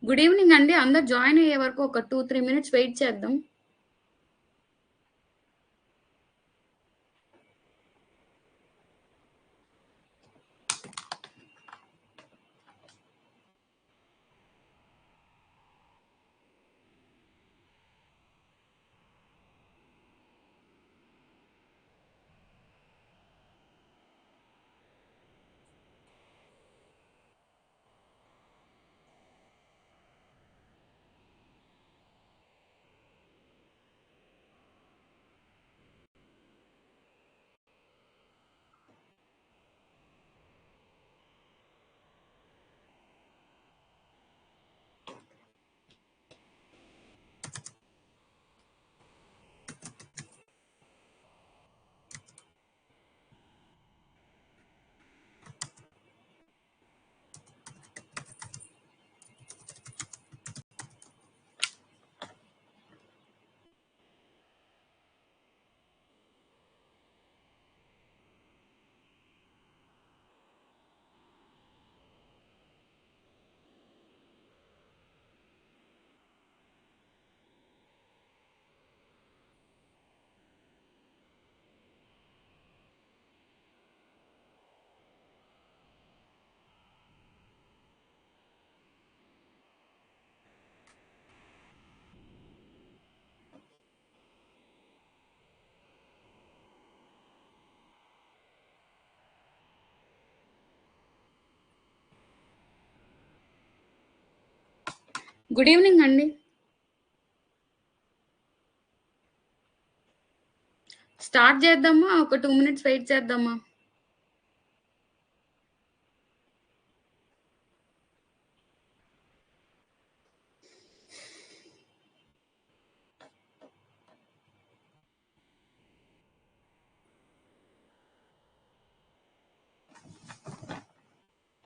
Good evening అండి. అందరూ join అయ్యే వరకు ఒక 2, 3 మినిట్స్ వెయిట్ చేద్దాం. గుడ్ ఈవెనింగ్ అండి. స్టార్ట్ చేద్దామా? ఒక 2 మినిట్స్ వెయిట్ చేద్దామా?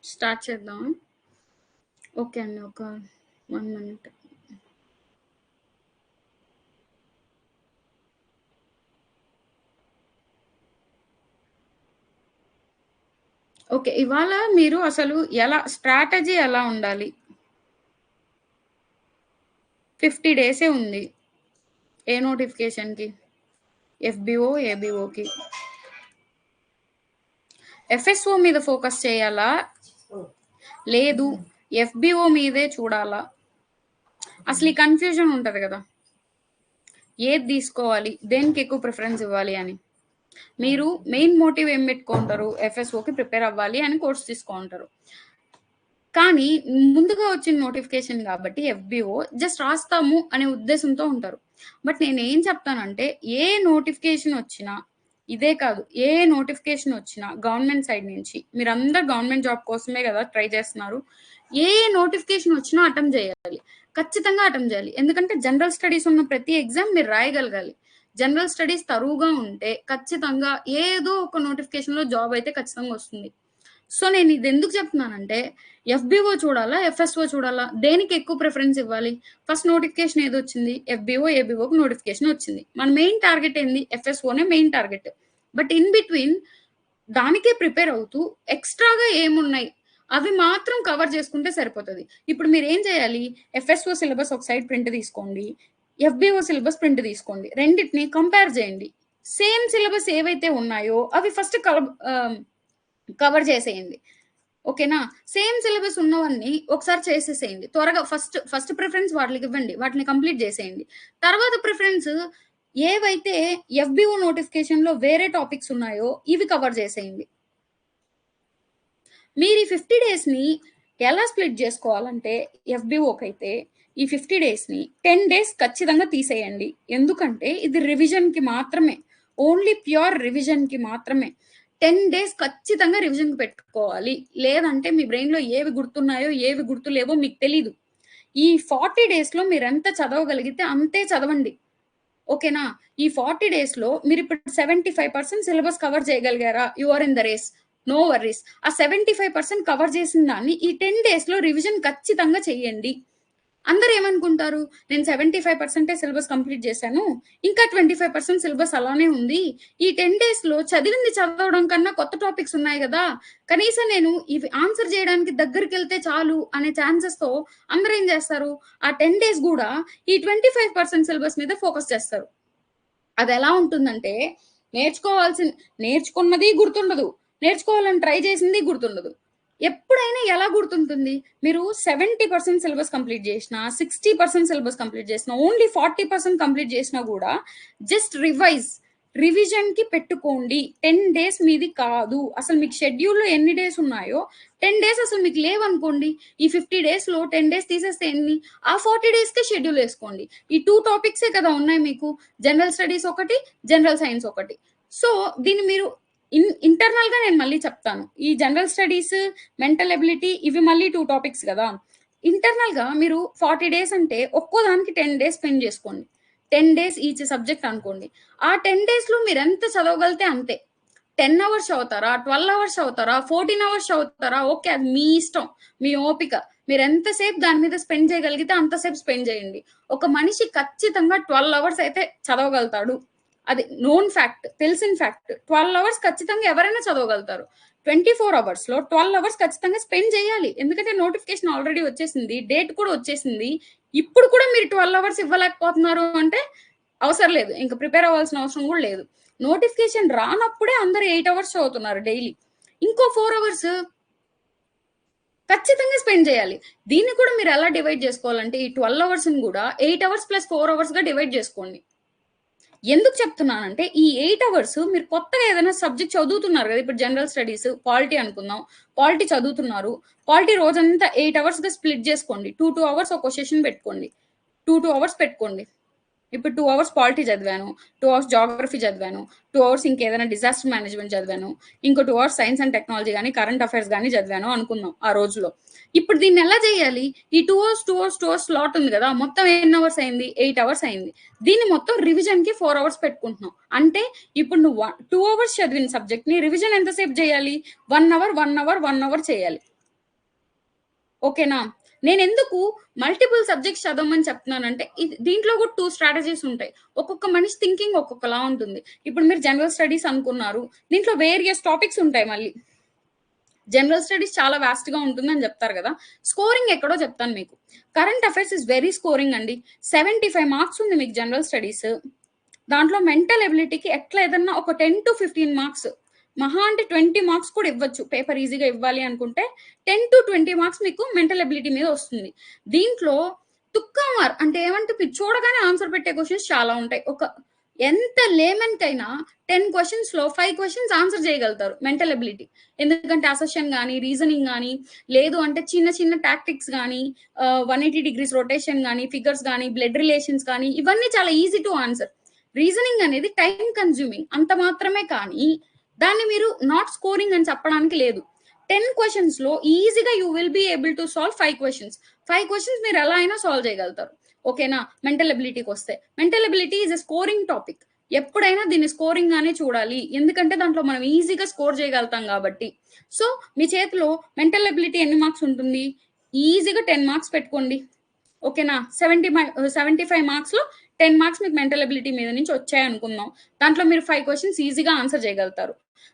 స్టార్ట్ చేద్దామా? ఓకే అండి. ఒక 1 మినిట్. ఓకే. ఇవాళ మీరు అసలు స్ట్రాటజీ ఎలా ఉండాలి? 50 డేసే ఉంది. ఏ నోటిఫికేషన్‌కి? ఎఫ్‌బీఓ, ఏబీఓకి. ఎఫ్ఎస్ఓ మీద ఫోకస్ చేయాలా? లేదు ఎఫ్‌బీఓ మీదే చూడాలా? అసలు ఈ కన్‌ఫ్యూజన్ ఉంటది కదా! ఏది తీసుకోవాలి? దేనికి ఎక్కువ ప్రిఫరెన్స్ ఇవ్వాలి అని. మీరు మెయిన్ మోటివ్ ఏం పెట్టుకుంటారు? ఎఫ్ఎస్ఓకి ప్రిపేర్ అవ్వాలి అని కోర్స్ తీసుకుంటారు. కానీ ముందుగా వచ్చిన నోటిఫికేషన్ కాబట్టి ఎఫ్బిఓ జస్ట్ రాస్తాము అనే ఉద్దేశంతో ఉంటారు. బట్ నేను ఏం చెప్తానంటే ఏ నోటిఫికేషన్ వచ్చినా ఇదే కాదు ఏ నోటిఫికేషన్ వచ్చినా గవర్నమెంట్ సైడ్ నుంచి మీరందరూ గవర్నమెంట్ జాబ్ కోసమే కదా ట్రై చేస్తున్నారు. ఏ నోటిఫికేషన్ వచ్చినా అటెంప్ట్ చేయాలి. ఖచ్చితంగా అటెంప్ట్ చేయాలి. ఎందుకంటే జనరల్ స్టడీస్ ఉన్న ప్రతి ఎగ్జామ్ మీరు రాయగలగాలి. జనరల్ స్టడీస్ తరువుగా ఉంటే ఖచ్చితంగా ఏదో ఒక నోటిఫికేషన్లో జాబ్ అయితే ఖచ్చితంగా వస్తుంది. సో నేను ఇది ఎందుకు చెప్తున్నానంటే ఎఫ్బిఓ చూడాలా? ఎఫ్ఎస్ఓ చూడాలా? దేనికి ఎక్కువ ప్రిఫరెన్స్ ఇవ్వాలి? ఫస్ట్ నోటిఫికేషన్ ఏదొచ్చింది? ఎఫ్బిఓ, ఏబీఓకి నోటిఫికేషన్ వచ్చింది. మన మెయిన్ టార్గెట్ ఏంది? ఎఫ్ఎస్ఓనే main target. But in between దానికే ప్రిపేర్ అవుతూ ఎక్స్ట్రాగా ఏమున్నాయి అవి మాత్రం కవర్ చేసుకుంటే సరిపోతుంది. ఇప్పుడు మీరు ఏం చేయాలి? ఎఫ్ఎస్ఓ సిలబస్ ఒక సైడ్ ప్రింట్ తీసుకోండి, ఎఫ్బిఓ సిలబస్ ప్రింట్ తీసుకోండి, రెండింటిని కంపేర్ చేయండి. సేమ్ సిలబస్ ఏవైతే ఉన్నాయో అవి ఫస్ట్ కవర్ చేసేయండి. ఓకేనా? సేమ్ సిలబస్ ఉన్నవన్నీ ఒకసారి చేసేసేయండి. త్వరగా ఫస్ట్ ప్రిఫరెన్స్ వాటికి ఇవ్వండి. వాటిని కంప్లీట్ చేసేయండి. తర్వాత ప్రిఫరెన్స్ ఏవైతే ఎఫ్బిఓ నోటిఫికేషన్‌లో వేరే టాపిక్స్ ఉన్నాయో ఇవి కవర్ చేసేయండి. మీరు ఈ 50 డేస్‌ని ఎలా స్ప్లిట్ చేసుకోవాలంటే ఎఫ్బిఓకైతే ఈ 50 డేస్‌ని 10 డేస్ ఖచ్చితంగా తీసేయండి. ఎందుకంటే ఇది రివిజన్‌కి మాత్రమే. ఓన్లీ ప్యూర్ రివిజన్‌కి మాత్రమే. 10 డేస్ ఖచ్చితంగా రివిజన్‌కి పెట్టుకోవాలి. లేదంటే మీ బ్రెయిన్‌లో ఏవి గుర్తున్నాయో, ఏవి గుర్తులేవో మీకు తెలీదు. ఈ 40 డేస్‌లో మీరెంత చదవగలిగితే అంతే చదవండి. ఓకేనా? ఈ 40 డేస్‌లో మీరిప్పుడు 75% సిలబస్ కవర్ చేయగలిగారా? You are in the race. No worries. ఆ 75% కవర్ చేసిన దాన్ని ఈ 10 డేస్‌లో రివిజన్ ఖచ్చితంగా చేయండి. అందరూ ఏమనుకుంటారు, నేను 75% సిలబస్ కంప్లీట్ చేశాను. ఇంకా 25% సిలబస్ అలానే ఉంది. ఈ 10 డేస్‌లో చదివింది చదవడం కన్నా కొత్త టాపిక్స్ ఉన్నాయి గదా! కనీసం నేను ఇవి ఆన్సర్ చేయడానికి దగ్గరికెళ్తే చాలు అనే ఛాన్సెస్‌తో అందరూ ఏం చేస్తారు, ఆ 10 డేస్ గూడా ఈ 25% సిలబస్ మీద ఫోకస్ చేస్తారు. అదెలా ఉంటుందంటే, నేర్చుకోవాల్సిన నేర్చుకున్నది గుర్తుండదు. నేర్చుకోవాలని ట్రై చేసింది గుర్తుండదు. ఎప్పుడైనా ఎలా గుర్తుంటుంది? మీరు 70% సిలబస్ కంప్లీట్ జేసినా, 60% సిలబస్ కంప్లీట్ చేసినా, ఓన్లీ 40% కంప్లీట్ చేసినా గూడా జస్ట్ రివిజన్‌కి పెట్టుకోండి. 10 డేస్ మీది కాదు. అసలు మీకు షెడ్యూల్‌లో ఎన్ని డేస్ ఉన్నాయో 10 డేస్ అసలు మీకు లేవనుకోండి. ఈ 50 డేస్‌లో 10 డేస్ తీసేస్తే ఎన్ని? ఆ 40 డేస్‌కే షెడ్యూల్ ఏసుకోండి. ఈ 2 టాపిక్సే కదా ఉన్నాయి మీకు. జనరల్ స్టడీస్ ఒకటి, జనరల్ సైన్స్ ఒకటి. సో, దీన్ని మీరు ఇంటర్నల్‌గా నేను మళ్ళీ చెప్తాను. ఈ జనరల్ స్టడీస్, మెంటల్ ఎబిలిటీ ఇవి మళ్ళీ 2 టాపిక్స్ గదా! ఇంటర్నల్‌గా మీరు 40 డేస్ అంటే ఒక్కో దానికి 10 డేస్ స్పెండ్ జేసుకోండి. 10 డేస్ ఈచ్ సబ్జెక్ట్ అనుకోండి. ఆ 10 డేస్‌లో మీరెంత చదవగలిగితే అంతే. 10 అవర్స్ చదువుతారా? 12 అవర్స్ చదువుతారా? 14 అవర్స్ చదువుతారా? ఓకే. అది మీ ఇష్టం. మీ ఓపిక. మీరెంత సేపు దాని మీద స్పెండ్ చేయగలిగితే అంతసేపు స్పెండ్ చేయండి. ఒక మనిషి ఖచ్చితంగా 12 అవర్స్ అయితే చదవగలుగుతాడు. అది నోన్ ఫ్యాక్ట్. తెలిసిన ఫ్యాక్ట్. 12 అవర్స్ ఖచ్చితంగా ఎవరైనా చదవగలుగుతారు. 24 అవర్స్‌లో 12 అవర్స్ ఖచ్చితంగా స్పెండ్ చేయాలి. ఎందుకంటే నోటిఫికేషన్ ఆల్రెడీ వచ్చేసింది. డేట్ కూడా వచ్చేసింది. ఇప్పుడు కూడా మీరు 12 అవర్స్ ఇవ్వలేకపోతున్నారు అంటే అవసరం లేదు. ఇంక ప్రిపేర్ అవ్వాల్సిన అవసరం కూడా లేదు. నోటిఫికేషన్ రానప్పుడే అందరూ 8 అవర్స్ చదువుతున్నారు డైలీ. ఇంకో 4 అవర్స్ ఖచ్చితంగా స్పెండ్ చేయాలి. దీన్ని కూడా మీరు ఎలా డివైడ్ చేసుకోవాలంటే ఈ 12 అవర్స్‌ని కూడా 8 అవర్స్ ప్లస్ 4 అవర్స్‌గా డివైడ్ చేసుకోండి. ఎందుకు చెప్తున్నానంటే ఈ 8 అవర్స్ మీరు కొత్తగా ఏదైనా సబ్జెక్ట్ చదువుతున్నారు కదా! ఇప్పుడు జనరల్ స్టడీస్, పాలిటీ అనుకుందాం. పాలిటీ చదువుతున్నారు. పాలిటీ రోజంతా 8 అవర్స్‌గా స్ప్లిట్ చేసుకోండి. 2 అవర్స్ ఒక్కో సెషన్ పెట్టుకోండి. 2 అవర్స్ పెట్టుకోండి. ఇప్పుడు 2 అవర్స్ పాలిటీ చదివాను. 2 అవర్స్ జాగ్రఫీ చదివాను. 2 అవర్స్ ఇంకేదైనా డిజాస్టర్ మేనేజ్‌మెంట్ చదివాను. ఇంకో 2 అవర్స్ సైన్స్ అండ్ టెక్నాలజీ గాని, కరెంట్ అఫైర్స్ గాని చదివాను అనుకుందాం ఆ రోజులో. ఇప్పుడు దీన్నెలా చేయాలి? ఈ 2 అవర్స్, 2 అవర్స్, 2 అవర్స్ స్లాట్ ఉంది కదా! మొత్తం ఎన్ని అవర్స్ అయింది? 8 అవర్స్ అయింది. దీన్ని మొత్తం రివిజన్‌కి 4 అవర్స్ పెట్టుకుంటున్నాం. అంటే ఇప్పుడు నువ్వు 2 అవర్స్ చదివిన సబ్జెక్ట్‌ని రివిజన్ ఎంతసేపు చేయాలి? 1 అవర్, 1 అవర్, 1 అవర్ చేయాలి. ఓకేనా? నేనెందుకు మల్టిపుల్ సబ్జెక్ట్స్ చదవమని చెప్తున్నానంటే, దీంట్లో కూడా 2 స్ట్రాటజీస్ ఉంటాయి. ఒక్కొక్క మనిషి థింకింగ్ ఒక్కొక్కలా ఉంటుంది. ఇప్పుడు మీరు జనరల్ స్టడీస్ అనుకున్నారు. దీంట్లో వేరియస్ టాపిక్స్ ఉంటాయి మళ్ళీ. జనరల్ స్టడీస్ చాలా వాస్ట్‌గా ఉంటుందని చెప్తారు కదా! స్కోరింగ్ ఎక్కడో చెప్తాను మీకు. Current affairs is very scoring అండి. 75 మార్క్స్ ఉంది మీకు జనరల్ స్టడీస్. దాంట్లో మెంటల్ ఎబిలిటీకి ఎట్లా ఏదన్నా ఒక 10-15 మార్క్స్ మహా అంటే 20 మార్క్స్ కూడా ఇవ్వచ్చు. పేపర్ ఈజీగా ఇవ్వాలి అనుకుంటే 10-20 మార్క్స్ మీకు మెంటల్ ఎబిలిటీ మీద వస్తుంది. దీంట్లో తుక్కమార్ అంటే ఏమంటే మీరు చూడగానే ఆన్సర్ పెట్టే క్వెషన్స్ చాలా ఉంటాయి. ఎంత లేమన్‌కైనా 10 క్వెషన్స్‌లో 5 క్వెషన్స్ ఆన్సర్ చేయగలుగుతారు మెంటల్ ఎబిలిటీ. ఎందుకంటే అసెషన్ గాని, రీజనింగ్ గాని, లేదు అంటే చిన్న చిన్న టాక్టిక్స్ గాని, 180 డిగ్రీస్ రొటేషన్ గాని, ఫిగర్స్ గాని, బ్లడ్ రిలేషన్స్ గాని ఇవన్నీ చాలా ఈజీ టు ఆన్సర్. రీజనింగ్ అనేది టైమ్ కన్స్యూమింగ్ అంత మాత్రమే కానీ, దాన్ని మీరు నాట్ స్కోరింగ్ అని చెప్పడానికి లేదు. 10 క్వెషన్స్‌లో ఈజీగా you will be able to solve 5 questions. 5 questions మీరు ఎలా అయినా సాల్వ్ చేయగలుగుతారు. ఓకేనా? మెంటల్ ఎబిలిటీకొస్తే. Mental ability is a scoring topic. ఎప్పుడైనా దీన్ని స్కోరింగ్ గానే చూడాలి. ఎందుకంటే దాంట్లో మనం ఈజీగా స్కోర్ చేయగలుగుతాం కాబట్టి. సో, మీ చేతిలో మెంటల్ ఎబిలిటీ ఎన్ని మార్క్స్ ఉంటుంది? ఈజీగా 10 మార్క్స్ పెట్టుకోండి. ఓకేనా? 75 మార్క్స్‌లో 10 మార్క్స్ మీకు మెంటల్ ఎబిలిటీ మీద నుంచి వచ్చాయనుకుందాం. దాంట్లో మీరు 5 క్వెషన్స్ ఈజీగా ఆన్సర్ చేయగలుగుతారు.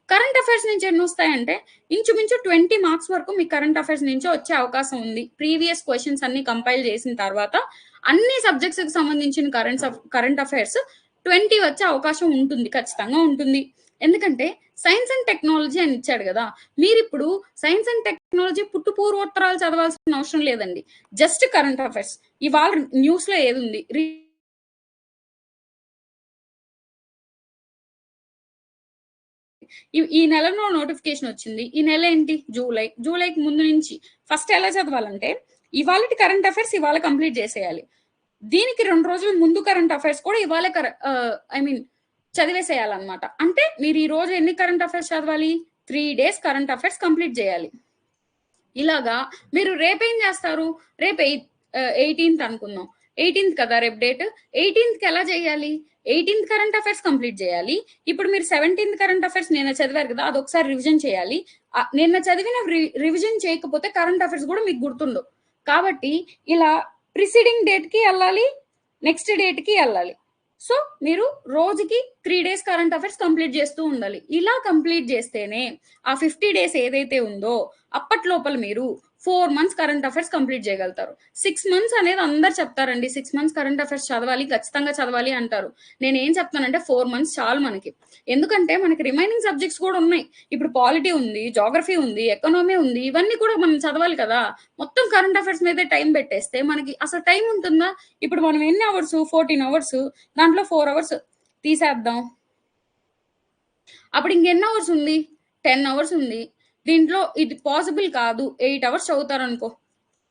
కరెంట్ అఫైర్స్ నుంచి ఎన్నొస్తాయంటే, ఇంచుమించు 20 మార్క్స్ వరకు మీకు కరెంట్ అఫైర్స్ నుంచే వచ్చే అవకాశం ఉంది. ప్రీవియస్ క్వెషన్స్ అన్నీ కంపైల్ చేసిన తర్వాత, అన్ని సబ్జెక్ట్స్‌కి సంబంధించిన కరెంట్ అఫైర్స్ 20 వచ్చే అవకాశం ఉంటుంది. ఖచ్చితంగా ఉంటుంది. ఎందుకంటే, సైన్స్ అండ్ టెక్నాలజీ అని ఇచ్చాడు గదా! మీరిప్పుడు సైన్స్ అండ్ టెక్నాలజీ పుట్టు పూర్వోత్తరాలు చదవాల్సిన అవసరం లేదండి. Just current affairs. ఇవాళ న్యూస్‌లో ఏదుంది? ఈ నెలలో నోటిఫికేషన్ వచ్చింది. ఈ నెల ఏంటి? జూలై. జూలైకి ముందు నుంచి ఫస్ట్ ఎలా చదవాలంటే, ఇవాళటి కరెంట్ అఫైర్స్ ఇవాళ కంప్లీట్ చేసేయాలి. దీనికి 2 రోజుల ముందు కరెంట్ అఫైర్స్ కూడా ఇవాళే ఐ మీన్ చదివేసేయాలన్నమాట. అంటే మీరు ఈ రోజు ఎన్ని కరెంట్ అఫైర్స్ చదవాలి? 3 డేస్ కరెంట్ అఫైర్స్ కంప్లీట్ చేయాలి. ఇలాగా మీరు రేపేం చేస్తారు? రేపు 18థ్ అనుకుందాం. 18థ్ కదా రేపు డేట్. 18థ్‌కి ఎలా చేయాలి? 18థ్ కరెంట్ అఫైర్స్ కంప్లీట్ చేయాలి. ఇప్పుడు మీరు 17థ్ కరెంట్ అఫైర్స్ నిన్న చదివారు కదా! అదొకసారి రివిజన్ చేయాలి. నిన్న చదివిన రివిజన్ చేయకపోతే కరెంట్ అఫైర్స్ కూడా మీకు గుర్తుండవు. కాబట్టి ఇలా ప్రిసీడింగ్ డేట్కి వెళ్ళాలి, నెక్స్ట్ డేట్కి వెళ్ళాలి. సో మీరు రోజుకి 3 days కరెంట్ అఫైర్స్ కంప్లీట్ చేస్తూ ఉండాలి. ఇలా కంప్లీట్ చేస్తేనే ఆ 50 days ఏదైతే ఉందో అప్పట్లోపల మీరు 4 months కరెంట్ అఫైర్స్ కంప్లీట్ చేయగలుగుతారు. 6 months అనేది అందరు చెప్తారండి, 6 months కరెంట్ అఫైర్స్ చదవాలి, ఖచ్చితంగా చదవాలి అంటారు. నేనేం చెప్తానంటే 4 months చాలు మనకి. ఎందుకంటే మనకి రిమైనింగ్ సబ్జెక్ట్స్ కూడా ఉన్నాయి. ఇప్పుడు పాలిటీ ఉంది, జోగ్రఫీ ఉంది, ఎకనామీ ఉంది, ఇవన్నీ కూడా మనం చదవాలి కదా. మొత్తం కరెంట్ అఫైర్స్ మీదే టైం పెట్టేస్తే మనకి అసలు టైం ఉంటుందా? ఇప్పుడు మనం ఎన్ని అవర్స్, 14 hours, దాంట్లో 4 hours తీసేద్దాం. అప్పుడు ఇంకెన్ని అవర్స్ ఉంది? 10 hours ఉంది. దీంట్లో ఇది పాసిబుల్ కాదు, 8 hours చదువుతారనుకో,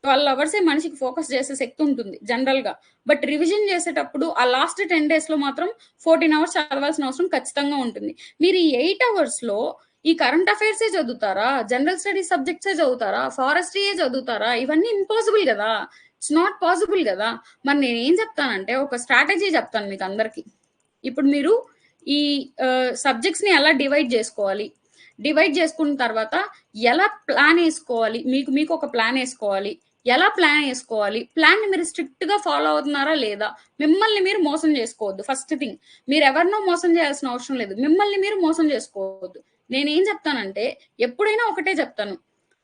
12 hours మనిషికి ఫోకస్ చేసే శక్తి ఉంటుంది జనరల్ గా. బట్ రివిజన్ చేసేటప్పుడు ఆ లాస్ట్ 10 days లో మాత్రం 14 hours చదవాల్సిన అవసరం ఖచ్చితంగా ఉంటుంది. మీరు ఈ 8 hours లో ఈ కరెంట్ అఫైర్సే చదువుతారా, జనరల్ స్టడీస్ సబ్జెక్ట్సే చదువుతారా, ఫారెస్ట్రీయే చదువుతారా? ఇవన్నీ ఇంపాసిబుల్ కదా, ఇట్స్ నాట్ పాసిబుల్ కదా. మరి నేనేం చెప్తానంటే ఒక స్ట్రాటజీ చెప్తాను మీకు అందరికి. ఇప్పుడు మీరు ఈ సబ్జెక్ట్స్ ని ఎలా డివైడ్ చేసుకోవాలి, డివైడ్ చేసుకున్న తర్వాత ఎలా ప్లాన్ వేసుకోవాలి, మీకు ఒక ప్లాన్ వేసుకోవాలి. ఎలా ప్లాన్ వేసుకోవాలి, ప్లాన్ ని మీరు స్ట్రిక్ట్ గా ఫాలో అవుతున్నారా లేదా, మిమ్మల్ని మీరు మోసం చేసుకోవద్దు. ఫస్ట్ థింగ్, మీరు ఎవరినో మోసం చేయాల్సిన అవసరం లేదు, మిమ్మల్ని మీరు మోసం చేసుకోవద్దు. నేనేం చెప్తానంటే ఎప్పుడైనా ఒకటే చెప్తాను,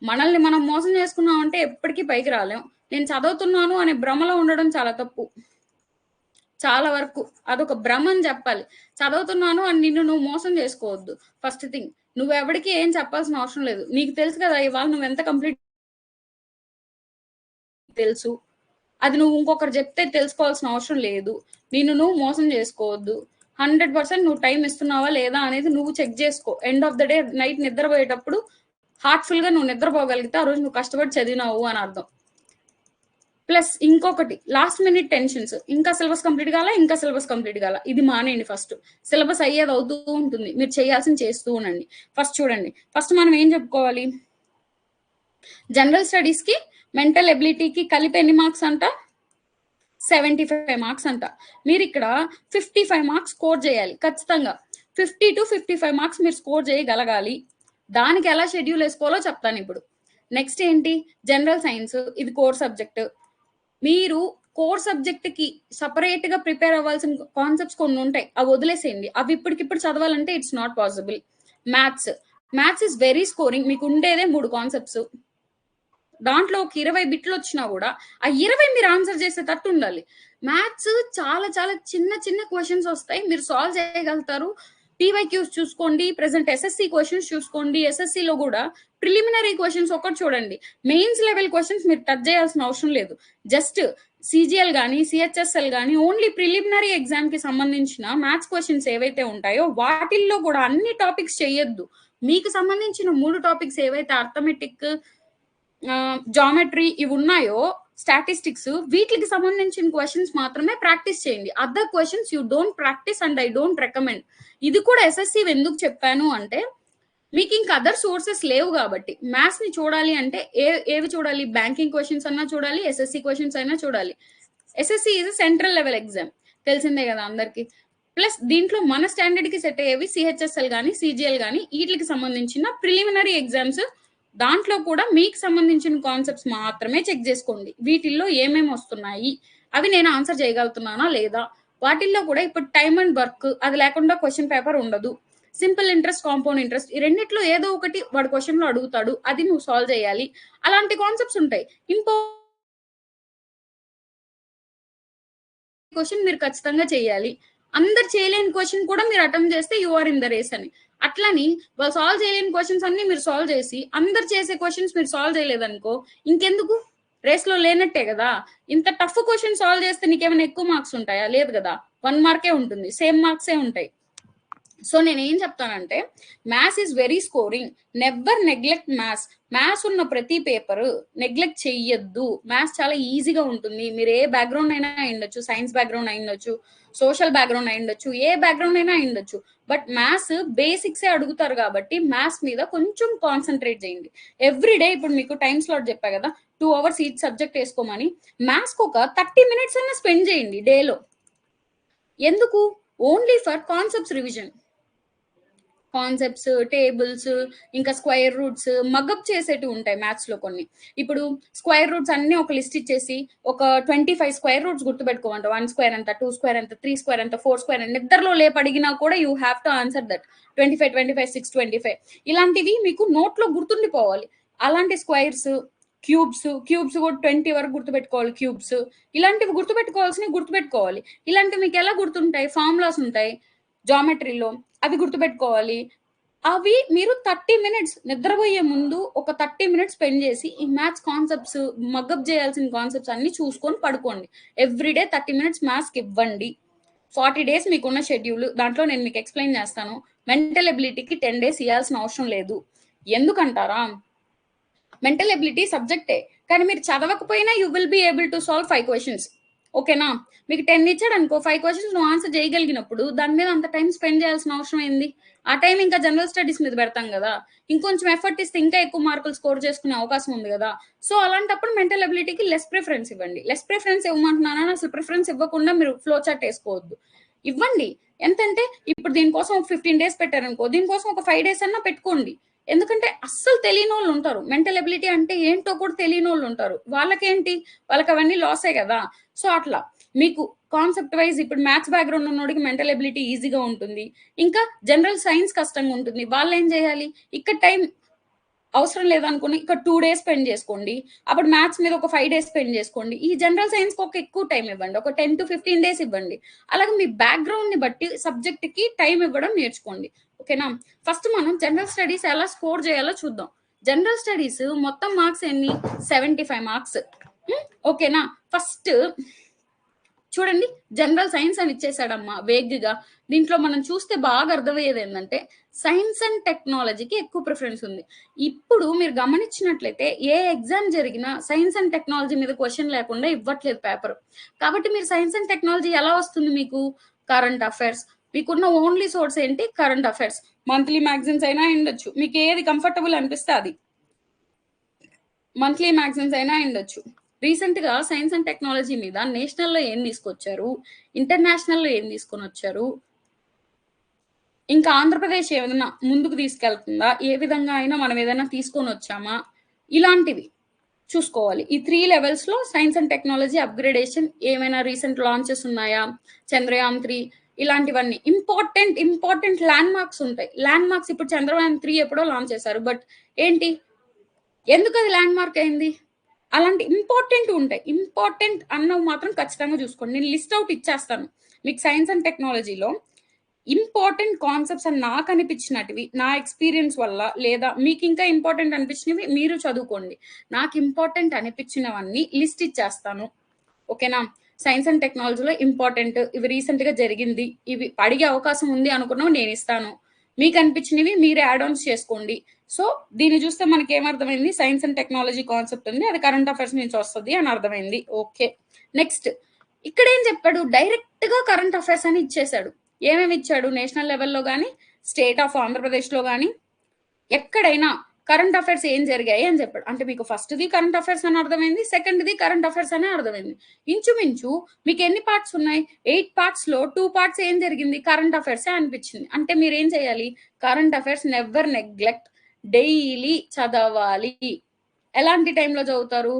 మనల్ని మనం మోసం చేసుకున్నాం అంటే ఎప్పటికీ పైకి రాలేం. నేను చదువుతున్నాను అనే భ్రమలో ఉండడం చాలా తప్పు. చాలా వరకు అదొక భ్రమ అని చెప్పాలి. చదువుతున్నాను అని నిన్ను నువ్వు మోసం చేసుకోవద్దు. ఫస్ట్ థింగ్, నువ్వెవడికి ఏం చెప్పాల్సిన అవసరం లేదు. నీకు తెలుసు కదా ఇవాళ నువ్వు ఎంత కంప్లీట్ తెలుసు, అది నువ్వు ఇంకొకరు చెప్తే తెలుసుకోవాల్సిన అవసరం లేదు. నిన్ను నువ్వు మోసం చేసుకోవద్దు. 100% నువ్వు టైం ఇస్తున్నావా లేదా అనేది నువ్వు చెక్ చేసుకో. End of the day night నిద్రపోయేటప్పుడు హార్ట్ఫుల్ గా నువ్వు నిద్రపోగలిగితే ఆ రోజు నువ్వు కష్టపడి చదివినావు అని అర్థం. ప్లస్ ఇంకొకటి, లాస్ట్ మినిట్ టెన్షన్స్, ఇంకా సిలబస్ కంప్లీట్ కాల, ఇది మానేయండి. ఫస్ట్ సిలబస్ అయ్యేది అవుతూ ఉంటుంది, మీరు చేయాల్సింది చేస్తూ ఉండండి. ఫస్ట్ చూడండి, ఫస్ట్ మనం ఏం చెప్పుకోవాలి, జనరల్ స్టడీస్ కి మెంటల్ ఎబిలిటీకి కలిపి ఎన్ని మార్క్స్ అంట, 75 marks అంట. మీరు ఇక్కడ 55 marks స్కోర్ చేయాలి ఖచ్చితంగా. 50 to 55 marks మీరు స్కోర్ చేయగలగాలి. దానికి ఎలా షెడ్యూల్ వేసుకోవాలో చెప్తాను ఇప్పుడు. నెక్స్ట్ ఏంటి, జనరల్ సైన్స్, ఇది కోర్ సబ్జెక్ట్. మీరు కోర్ సబ్జెక్ట్ కి సపరేట్ గా ప్రిపేర్ అవ్వాల్సిన కాన్సెప్ట్స్ కొన్ని ఉంటాయి, అవి వదిలేసేయండి. అవి ఇప్పటికిప్పుడు చదవాలంటే it's not possible. Maths is very scoring. మీకు ఉండేదే 3 కాన్సెప్ట్స్, దాంట్లో ఒక 20 బిట్లు వచ్చినా కూడా ఆ 20 మీరు ఆన్సర్ చేసేటట్టు ఉండాలి. మ్యాథ్స్ చాలా చాలా చిన్న చిన్న క్వశ్చన్స్ వస్తాయి, మీరు సాల్వ్ చేయగలుగుతారు. పీవైక్యూస్ చూసుకోండి, ప్రెసెంట్ ఎస్ఎస్సి క్వశ్చన్స్ చూసుకోండి. ఎస్ఎస్సి లో కూడా ప్రిలిమినరీ క్వశ్చన్స్ ఒకటి చూడండి, మెయిన్స్ లెవెల్ క్వశ్చన్స్ మీరు టచ్ చేయాల్సిన అవసరం లేదు. జస్ట్ సిజిఎల్ కానీ సిహెచ్ఎస్ఎల్ కానీ ఓన్లీ ప్రిలిమినరీ ఎగ్జామ్ కి సంబంధించిన మ్యాథ్స్ క్వశ్చన్స్ ఏవైతే ఉంటాయో వాటిల్లో కూడా అన్ని టాపిక్స్ చేయొద్దు. మీకు సంబంధించిన 3 టాపిక్స్ ఏవైతే అర్థమెటిక్, జామెట్రీ ఇవి ఉన్నాయో, స్టాటిస్టిక్స్, వీటికి సంబంధించిన క్వశ్చన్స్ మాత్రమే ప్రాక్టీస్ చేయండి. Other questions you don't practice and I don't recommend. ఇది కూడా ఎస్ఎస్సి ఎందుకు చెప్పాను అంటే, మీకు ఇంకా అదర్ సోర్సెస్ లేవు కాబట్టి. మ్యాథ్స్ ని చూడాలి అంటే ఏవి చూడాలి, బ్యాంకింగ్ క్వశ్చన్స్ అన్నా చూడాలి, ఎస్ఎస్సి క్వశ్చన్స్ అయినా చూడాలి. SSC is central level exam, తెలిసిందే కదా అందరికి. ప్లస్ దీంట్లో మన స్టాండర్డ్ కి సెట్ అయ్యేవి సిహెచ్ఎస్ఎల్ కానీ సిజిఎల్ కానీ వీటికి సంబంధించిన ప్రిలిమినరీ ఎగ్జామ్స్. దాంట్లో కూడా మీకు సంబంధించిన కాన్సెప్ట్స్ మాత్రమే చెక్ చేసుకోండి. వీటిల్లో ఏమేమి వస్తున్నాయి, అవి నేను ఆన్సర్ చేయగలుగుతున్నానా లేదా. వాటిల్లో కూడా ఇప్పుడు టైమ్ అండ్ వర్క్ అది లేకుండా క్వశ్చన్ పేపర్ ఉండదు. సింపుల్ ఇంట్రెస్ట్, కాంపౌండ్ ఇంట్రెస్ట్, ఈ రెండిట్లో ఏదో ఒకటి వాడు క్వశ్చన్ లో అడుగుతాడు, అది నువ్వు సాల్వ్ చేయాలి. అలాంటి కాన్సెప్ట్స్ ఉంటాయి. క్వశ్చన్ మీరు ఖచ్చితంగా చేయాలి. అందరు చేయలేని క్వశ్చన్ కూడా మీరు అటెంప్ట్ చేస్తే you are in the race అని. అట్లని వాళ్ళు సాల్వ్ చేయలేని క్వశ్చన్స్ అన్ని మీరు సాల్వ్ చేసి అందరు చేసే క్వశ్చన్స్ మీరు సాల్వ్ చేయలేదనుకో, ఇంకెందుకు, రేస్ లో లేనట్టే కదా. ఇంత టఫ్ క్వశ్చన్ సాల్వ్ చేస్తే నీకేమైనా ఎక్కువ మార్క్స్ ఉంటాయా, లేదు కదా. 1 మార్కే ఉంటుంది, సేమ్ మార్క్సే ఉంటాయి. సో నేను ఏం చెప్తానంటే, maths is very scoring, never neglect maths. Maths ఉన్న ప్రతి పేపర్ నెగ్లెక్ట్ చెయ్యొద్దు. మ్యాథ్స్ చాలా ఈజీగా ఉంటుంది. మీరు ఏ బ్యాక్గ్రౌండ్ అయినా అయిండొచ్చు, సైన్స్ బ్యాక్గ్రౌండ్ అయిండొచ్చు, సోషల్ బ్యాక్గ్రౌండ్ అయిండొచ్చు, ఏ బ్యాక్గ్రౌండ్ అయినా అయిండొచ్చు. బట్ మ్యాథ్స్ బేసిక్సే అడుగుతారు కాబట్టి మ్యాథ్స్ మీద కొంచెం కాన్సన్ట్రేట్ చేయండి ఎవ్రీడే. ఇప్పుడు మీకు టైం స్లాట్ చెప్పా కదా, 2 hours ఈచ్ సబ్జెక్ట్ వేసుకోమని. మ్యాథ్స్కి ఒక 30 minutes అన్నా స్పెండ్ చేయండి డేలో. ఎందుకు, only for concepts revision. Concepts, tables, ఇంకా స్క్వేర్ రూట్స్ మగప్ చేసేటివి ఉంటాయి మ్యాథ్స్‌లో కొన్ని. ఇప్పుడు స్క్వేర్ రూట్స్ అన్నీ ఒక లిస్ట్ ఇచ్చేసి ఒక 25 స్క్వేర్ రూట్స్ గుర్తుపెట్టుకోమంట. 1 స్క్వేర్ ఎంత, 2 స్క్వేర్ ఎంత, 3 స్క్వేర్ ఎంత, 4 స్క్వేర్ ఎంత నిద్రలో లేపి అడిగినా కూడా you have to answer that. 25, 25, 6, 25 ఇలాంటివి మీకు నోట్‌లో గుర్తుండిపోవాలి. అలాంటి స్క్వేర్స్, క్యూబ్స్ కూడా 20 వరకు గుర్తుపెట్టుకోవాలి క్యూబ్స్. ఇలాంటివి గుర్తుపెట్టుకోవాల్సినవి గుర్తుపెట్టుకోవాలి. ఇలాంటివి మీకు ఎలా గుర్తుంటాయి? ఫార్ములాస్ ఉంటాయి జామెట్రీలో. అవి గుర్తుపెట్టుకోవాలి. అవి మీరు 30 మినిట్స్ నిద్రపోయే ముందు ఒక 30 మినిట్స్ స్పెండ్ చేసి ఈ మ్యాథ్స్ కాన్సెప్ట్స్ మగ్గప్ చేయాల్సిన కాన్సెప్ట్స్ అన్ని చూసుకొని పడుకోండి. ఎవ్రీడే 30 మినిట్స్ మ్యాథ్స్కి ఇవ్వండి. 40 డేస్ మీకున్న షెడ్యూల్ దాంట్లో నేను మీకు ఎక్స్ప్లెయిన్ చేస్తాను. మెంటల్ ఎబిలిటీకి 10 డేస్ ఇవ్వాల్సిన అవసరం లేదు. ఎందుకంటారా? మెంటల్ ఎబిలిటీ సబ్జెక్టే, కానీ మీరు చదవకపోయినా you will be able to solve 5 questions. ఓకేనా? మీకు 10 ఇచ్చాడు అనుకో, 5 క్వశ్చన్స్ నువ్వు ఆన్సర్ చేయగలిగినప్పుడు దాని మీద అంత టైం స్పెండ్ చేయాల్సిన అవసరం ఏంది? ఆ టైం ఇంకా జనరల్ స్టడీస్ మీద పెడతాం కదా, ఇంకొంచెం ఎఫర్ట్ ఇస్తే ఇంకా ఎక్కువ మార్కులు స్కోర్ చేసుకునే అవకాశం ఉంది కదా. సో అలాంటప్పుడు మెంటల్ ఎబిలిటీకి లెస్ ప్రిఫరెన్స్ ఇవ్వండి. లెస్ ప్రిఫరెన్స్ ఇవ్వమంటున్నానని అసలు ప్రిఫరెన్స్ ఇవ్వకుండా మీరు ఫ్లో చార్ట్ వేసుకోవద్దు. ఇవ్వండి. ఎంతంటే ఇప్పుడు దీనికోసం ఒక 15 డేస్ పెట్టారనుకో, దీనికోసం ఒక 5 డేస్ అన్నా పెట్టుకోండి. ఎందుకంటే అస్సలు తెలియని వాళ్ళు ఉంటారు. మెంటల్ ఎబిలిటీ అంటే ఏంటో కూడా తెలియని వాళ్ళు ఉంటారు. వాళ్ళకేంటి, వాళ్ళకి అవన్నీ లాసే కదా. సో అట్లా మీకు కాన్సెప్ట్ వైజ్ ఇప్పుడు మ్యాథ్స్ బ్యాక్గ్రౌండ్ ఉన్నోడికి మెంటల్ ఎబిలిటీ ఈజీగా ఉంటుంది. ఇంకా జనరల్ సైన్స్ కష్టంగా ఉంటుంది. వాళ్ళు ఏం చేయాలి, ఇక్కడ టైం అవసరం లేదనుకుని ఇక్కడ 2 డేస్ స్పెండ్ చేసుకోండి. అప్పుడు మ్యాథ్స్ మీద ఒక 5 డేస్ స్పెండ్ చేసుకోండి. ఈ జనరల్ సైన్స్ కి ఒక ఎక్కువ టైం ఇవ్వండి, ఒక 10 to 15 డేస్ ఇవ్వండి. అలాగే మీ బ్యాక్గ్రౌండ్ ని బట్టి సబ్జెక్ట్ కి టైం ఇవ్వడం నేర్చుకోండి. ఓకేనా? ఫస్ట్ మనం జనరల్ స్టడీస్ ఎలా స్కోర్ చేయాలో చూద్దాం. జనరల్ స్టడీస్ మొత్తం మార్క్స్ ఎన్ని? 75 మార్క్స్. ఓకేనా? ఫస్ట్ చూడండి, జనరల్ సైన్స్ అని ఇచ్చేసాడమ్మా వేగ్గా. దీంట్లో మనం చూస్తే బాగా అర్థమయ్యేది ఏంటంటే సైన్స్ అండ్ టెక్నాలజీకి ఎక్కువ ప్రిఫరెన్స్ ఉంది. ఇప్పుడు మీరు గమనించినట్లయితే ఏ ఎగ్జామ్ జరిగినా సైన్స్ అండ్ టెక్నాలజీ మీద క్వశ్చన్ లేకుండా ఇవ్వట్లేదు పేపర్. కాబట్టి మీరు సైన్స్ అండ్ టెక్నాలజీ ఎలా వస్తుంది మీకు? Current affairs. మీకున్న ఓన్లీ సోర్స్ ఏంటి? Current affairs. మంత్లీ మ్యాగజైన్స్ అయినా ఉండొచ్చు, మీకు ఏది కంఫర్టబుల్ అనిపిస్తే అది. మంత్లీ మ్యాగజైన్స్ అయినా ఉండొచ్చు. రీసెంట్ గా సైన్స్ అండ్ టెక్నాలజీ మీద నేషనల్ లో ఏం తీసుకొచ్చారు, ఇంటర్నేషనల్ లో ఏం తీసుకొని వచ్చారు, ఇంకా ఆంధ్రప్రదేశ్ ఏదైనా ముందుకు తీసుకెళ్తుందా, ఏ విధంగా అయినా మనం ఏదైనా తీసుకొని వచ్చామా, ఇలాంటివి చూసుకోవాలి. ఈ 3 లెవెల్స్ లో సైన్స్ అండ్ టెక్నాలజీ అప్గ్రేడేషన్ ఏమైనా రీసెంట్ లాంచెస్ ఉన్నాయా, చంద్రయాన్ 3 ఇలాంటివన్నీ ఇంపార్టెంట్ ల్యాండ్ మార్క్స్ ఉంటాయి. ల్యాండ్ మార్క్స్ ఇప్పుడు చంద్రయాన్ 3 ఎప్పుడో లాంచ్ చేశారు, బట్ ఏంటి, ఎందుకు అది ల్యాండ్ మార్క్ అయింది? అలాంటి ఇంపార్టెంట్ ఉంటాయి. ఇంపార్టెంట్ అన్నవి మాత్రం ఖచ్చితంగా చూసుకోండి. నేను లిస్ట్ అవుట్ ఇచ్చేస్తాను మీకు. సైన్స్ అండ్ టెక్నాలజీలో ఇంపార్టెంట్ కాన్సెప్ట్స్ అని నాకు అనిపించినటివి, నా ఎక్స్పీరియన్స్ వల్ల, లేదా మీకు ఇంకా ఇంపార్టెంట్ అనిపించినవి మీరు చదువుకోండి. నాకు ఇంపార్టెంట్ అనిపించినవన్నీ లిస్ట్ ఇచ్చేస్తాను. ఓకేనా? సైన్స్ అండ్ టెక్నాలజీలో ఇంపార్టెంట్, ఇవి రీసెంట్ గా జరిగింది, ఇవి అడిగే అవకాశం ఉంది అనుకున్నవి నేను ఇస్తాను. మీకు అనిపించినవి మీరు యాడ్ ఆన్స్ చేసుకోండి. సో దీన్ని చూస్తే మనకి ఏమర్థమైంది? సైన్స్ అండ్ టెక్నాలజీ కాన్సెప్ట్ ఉంది, అది కరెంట్ అఫైర్స్ నుంచి వస్తుంది అని అర్థమైంది. ఓకే, నెక్స్ట్ ఇక్కడ ఏం చెప్పాడు? డైరెక్ట్ గా కరెంట్ అఫైర్స్ అని ఇచ్చేసాడు. ఏమేమి ఇచ్చాడు? నేషనల్ లెవెల్లో కానీ, స్టేట్ ఆఫ్ ఆంధ్రప్రదేశ్ లో కానీ, ఎక్కడైనా కరెంట్ అఫైర్స్ ఏం జరిగాయి అని చెప్పాడు. అంటే మీకు ఫస్ట్ది కరెంట్ అఫైర్స్ అని అర్థమైంది, సెకండ్ది కరెంట్ అఫైర్స్ అని అర్థమైంది. ఇంచుమించు మీకు ఎన్ని పార్ట్స్ ఉన్నాయి? 8 పార్ట్స్ లో 2 పార్ట్స్ ఏం జరిగింది? కరెంట్ అఫైర్స్ అనిపించింది. అంటే మీరు ఏం చేయాలి? Current affairs never neglect, daily చదవాలి. ఎలాంటి టైంలో చదువుతారు?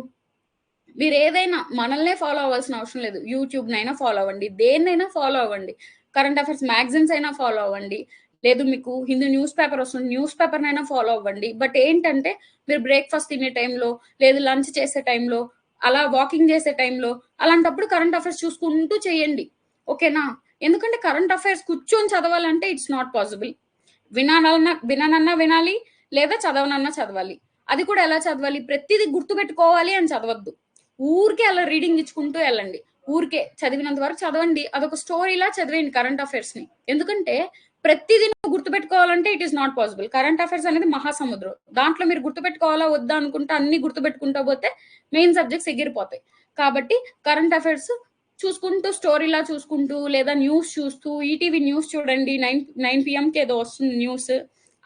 మీరు ఏదైనా మనల్నే ఫాలో అవ్వాల్సిన అవసరం లేదు. యూట్యూబ్ నైనా ఫాలో అవ్వండి, దేన్నైనా ఫాలో అవ్వండి. కరెంట్ అఫైర్స్ మ్యాగజైన్స్ అయినా ఫాలో అవ్వండి, లేదు మీకు హిందూ న్యూస్ పేపర్ వస్తుంది, న్యూస్ పేపర్ అయినా ఫాలో అవ్వండి. బట్ ఏంటంటే మీరు బ్రేక్ఫాస్ట్ తినే టైంలో, లేదు లంచ్ చేసే టైంలో, అలా వాకింగ్ చేసే టైంలో, అలాంటప్పుడు కరెంట్ అఫైర్స్ చూసుకుంటూ చేయండి. ఓకేనా? ఎందుకంటే కరెంట్ అఫైర్స్ కూర్చొని చదవాలంటే ఇట్స్ నాట్ పాసిబుల్. విననన్నా వినాలి, లేదా చదవనన్నా చదవాలి. అది కూడా ఎలా చదవాలి? ప్రతిదీ గుర్తుపెట్టుకోవాలి అని చదవద్దు. ఊరికే అలా రీడింగ్ ఇచ్చుకుంటూ వెళ్ళండి. ఊరికే చదివినంత వరకు చదవండి, అదొక స్టోరీలా చదివేయండి కరెంట్ అఫైర్స్ ని. ఎందుకంటే ప్రతిదీ నువ్వు గుర్తుపెట్టుకోవాలంటే it is not possible. Current affairs అనేది మహాసముద్రం. దాంట్లో మీరు గుర్తుపెట్టుకోవాలా వద్దా అనుకుంటే అన్ని గుర్తుపెట్టుకుంటా పోతే మెయిన్ సబ్జెక్ట్స్ ఎగిరిపోతాయి. కాబట్టి కరెంట్ అఫైర్స్ చూసుకుంటూ, స్టోరీలా చూసుకుంటూ, లేదా న్యూస్ చూస్తూ, ఈటీవీ న్యూస్ చూడండి. 9 PM కి ఏదో వస్తుంది న్యూస్,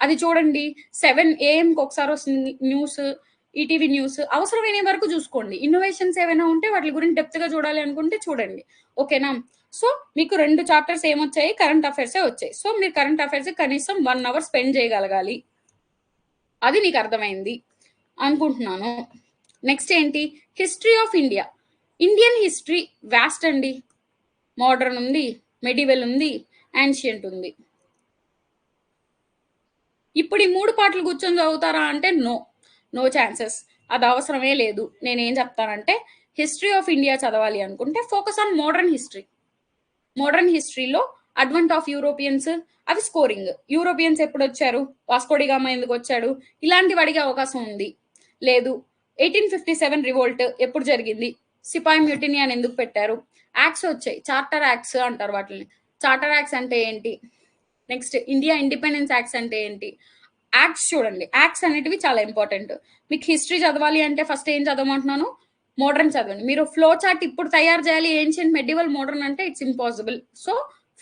అది చూడండి. 7 AM కి ఒకసారి వస్తుంది న్యూస్. ఈటీవీ న్యూస్ అవసరమైన వరకు చూసుకోండి. ఇన్నోవేషన్స్ ఏవైనా ఉంటే వాటి గురించి డెప్త్‌గా చూడాలి అనుకుంటే చూడండి. ఓకేనా? సో, మీకు 2 చాప్టర్స్ ఏమొచ్చాయి? కరెంట్ అఫైర్సే వచ్చాయి. సో, మీరు కరెంట్ అఫైర్స్ కనీసం 1 అవర్ స్పెండ్ చేయగలగాలి. అది నీకు అర్థమైంది అనుకుంటున్నాను. నెక్స్ట్ ఏంటి? History of India. Indian history vast అండి. మోడర్న్ ఉంది, మెడివల్ ఉంది, యాన్షియంట్ ఉంది. ఇప్పుడు ఈ 3 పార్ట్‌లు కూర్చొని చదువుతారా అంటే నో ఛాన్సెస్. అది అవసరమే లేదు. నేనేం చెప్తానంటే హిస్టరీ ఆఫ్ ఇండియా చదవాలి అనుకుంటే focus on modern history. Modern హిస్టరీలో అడ్వెంట్ ఆఫ్ యూరోపియన్స్ అవి స్కోరింగ్. యూరోపియన్స్ ఎప్పుడొచ్చారు? వాస్కోడి గామా ఎందుకొచ్చాడు? ఇలాంటివి అడిగే అవకాశం ఉంది. లేదు 1857 రివోల్ట్ ఎప్పుడు జరిగింది? సిపాయి మ్యూటినీ అని ఎందుకు పెట్టారు? యాక్ట్స్ వచ్చాయి. చార్టర్ యాక్ట్స్ అంటారు వాటిని. చార్టర్ యాక్ట్స్ అంటే ఏంటి? నెక్స్ట్ ఇండియా ఇండిపెండెన్స్ యాక్ట్స్ అంటే ఏంటి? యాక్ట్స్ చూడండి. యాక్ట్స్ అనేటివి చాలా ఇంపార్టెంట్. మీకు హిస్టరీ చదవాలి అంటే ఫస్ట్ ఏం చదవమంటున్నాను? మోడర్న్ చదవండి. మీరు ఫ్లో చార్ట్ ఇప్పుడు తయారు చేయాలి ఏన్షియంట్, మెడివల్, మోడర్న్ అంటే ఇట్స్ ఇంపాసిబుల్. సో,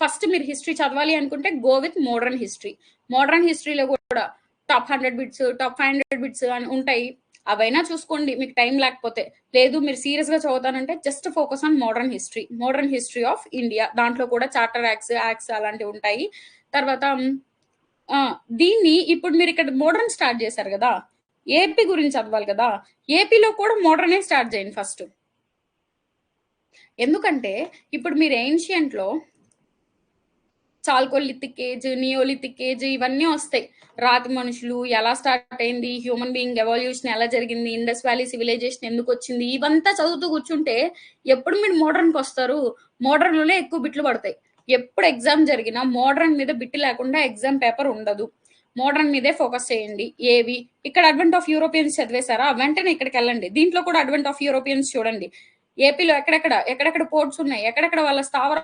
ఫస్ట్ మీరు హిస్టరీ చదవాలి అనుకుంటే go with modern history. Modern హిస్టరీలో కూడా టాప్ 100 బిట్స్, టాప్ 500 బిట్స్ అని ఉంటాయి. అవైనా చూసుకోండి మీకు టైం లేకపోతే. లేదు మీరు సీరియస్‌గా చదువుతానంటే just focus on modern history. Modern history of India. దాంట్లో కూడా చార్టర్ యాక్ట్స్ అలాంటివి ఉంటాయి. తర్వాత దీన్ని ఇప్పుడు మీరు ఇక్కడ మోడర్న్ స్టార్ట్ చేశారు కదా! ఏపీ గురించి చదవాలి కదా! ఏపీలో కూడా మోడర్నే స్టార్ట్ చేయండి ఫస్ట్. ఎందుకంటే ఇప్పుడు మీరు ఏన్షియంట్‌లో చాల్కోలిథిక్ ఏజ్, నియోలిథిక్ ఏజ్ ఇవన్నీ వస్తాయి. రాతి మనుషులు ఎలా స్టార్ట్ అయింది, హ్యూమన్ బీయింగ్ ఎవల్యూషన్ ఎలా జరిగింది, ఇండస్ వ్యాలీ సివిలైజేషన్ ఎందుకు వచ్చింది, ఇవంతా చదువుతూ కూర్చుంటే ఎప్పుడు మీరు మోడర్న్‌కి వస్తారు? మోడర్న్‌లోనే ఎక్కువ బిట్లు పడతాయి. ఎప్పుడు ఎగ్జామ్ జరిగినా మోడర్న్ మీద బిట్ లేకుండా ఎగ్జామ్ పేపర్ ఉండదు. మోడర్న్ మీదే ఫోకస్ చేయండి. ఏవి ఇక్కడ అడ్వెంట్ ఆఫ్ యూరోపియన్స్ చదివేశారా? వెంటనే ఇక్కడికి వెళ్ళండి. దీంట్లో కూడా అడ్వెంట్ ఆఫ్ యూరోపియన్స్ చూడండి. ఏపీలో ఎక్కడెక్కడ పోర్ట్స్ ఉన్నాయి, ఎక్కడెక్కడ వాళ్ళ స్థావర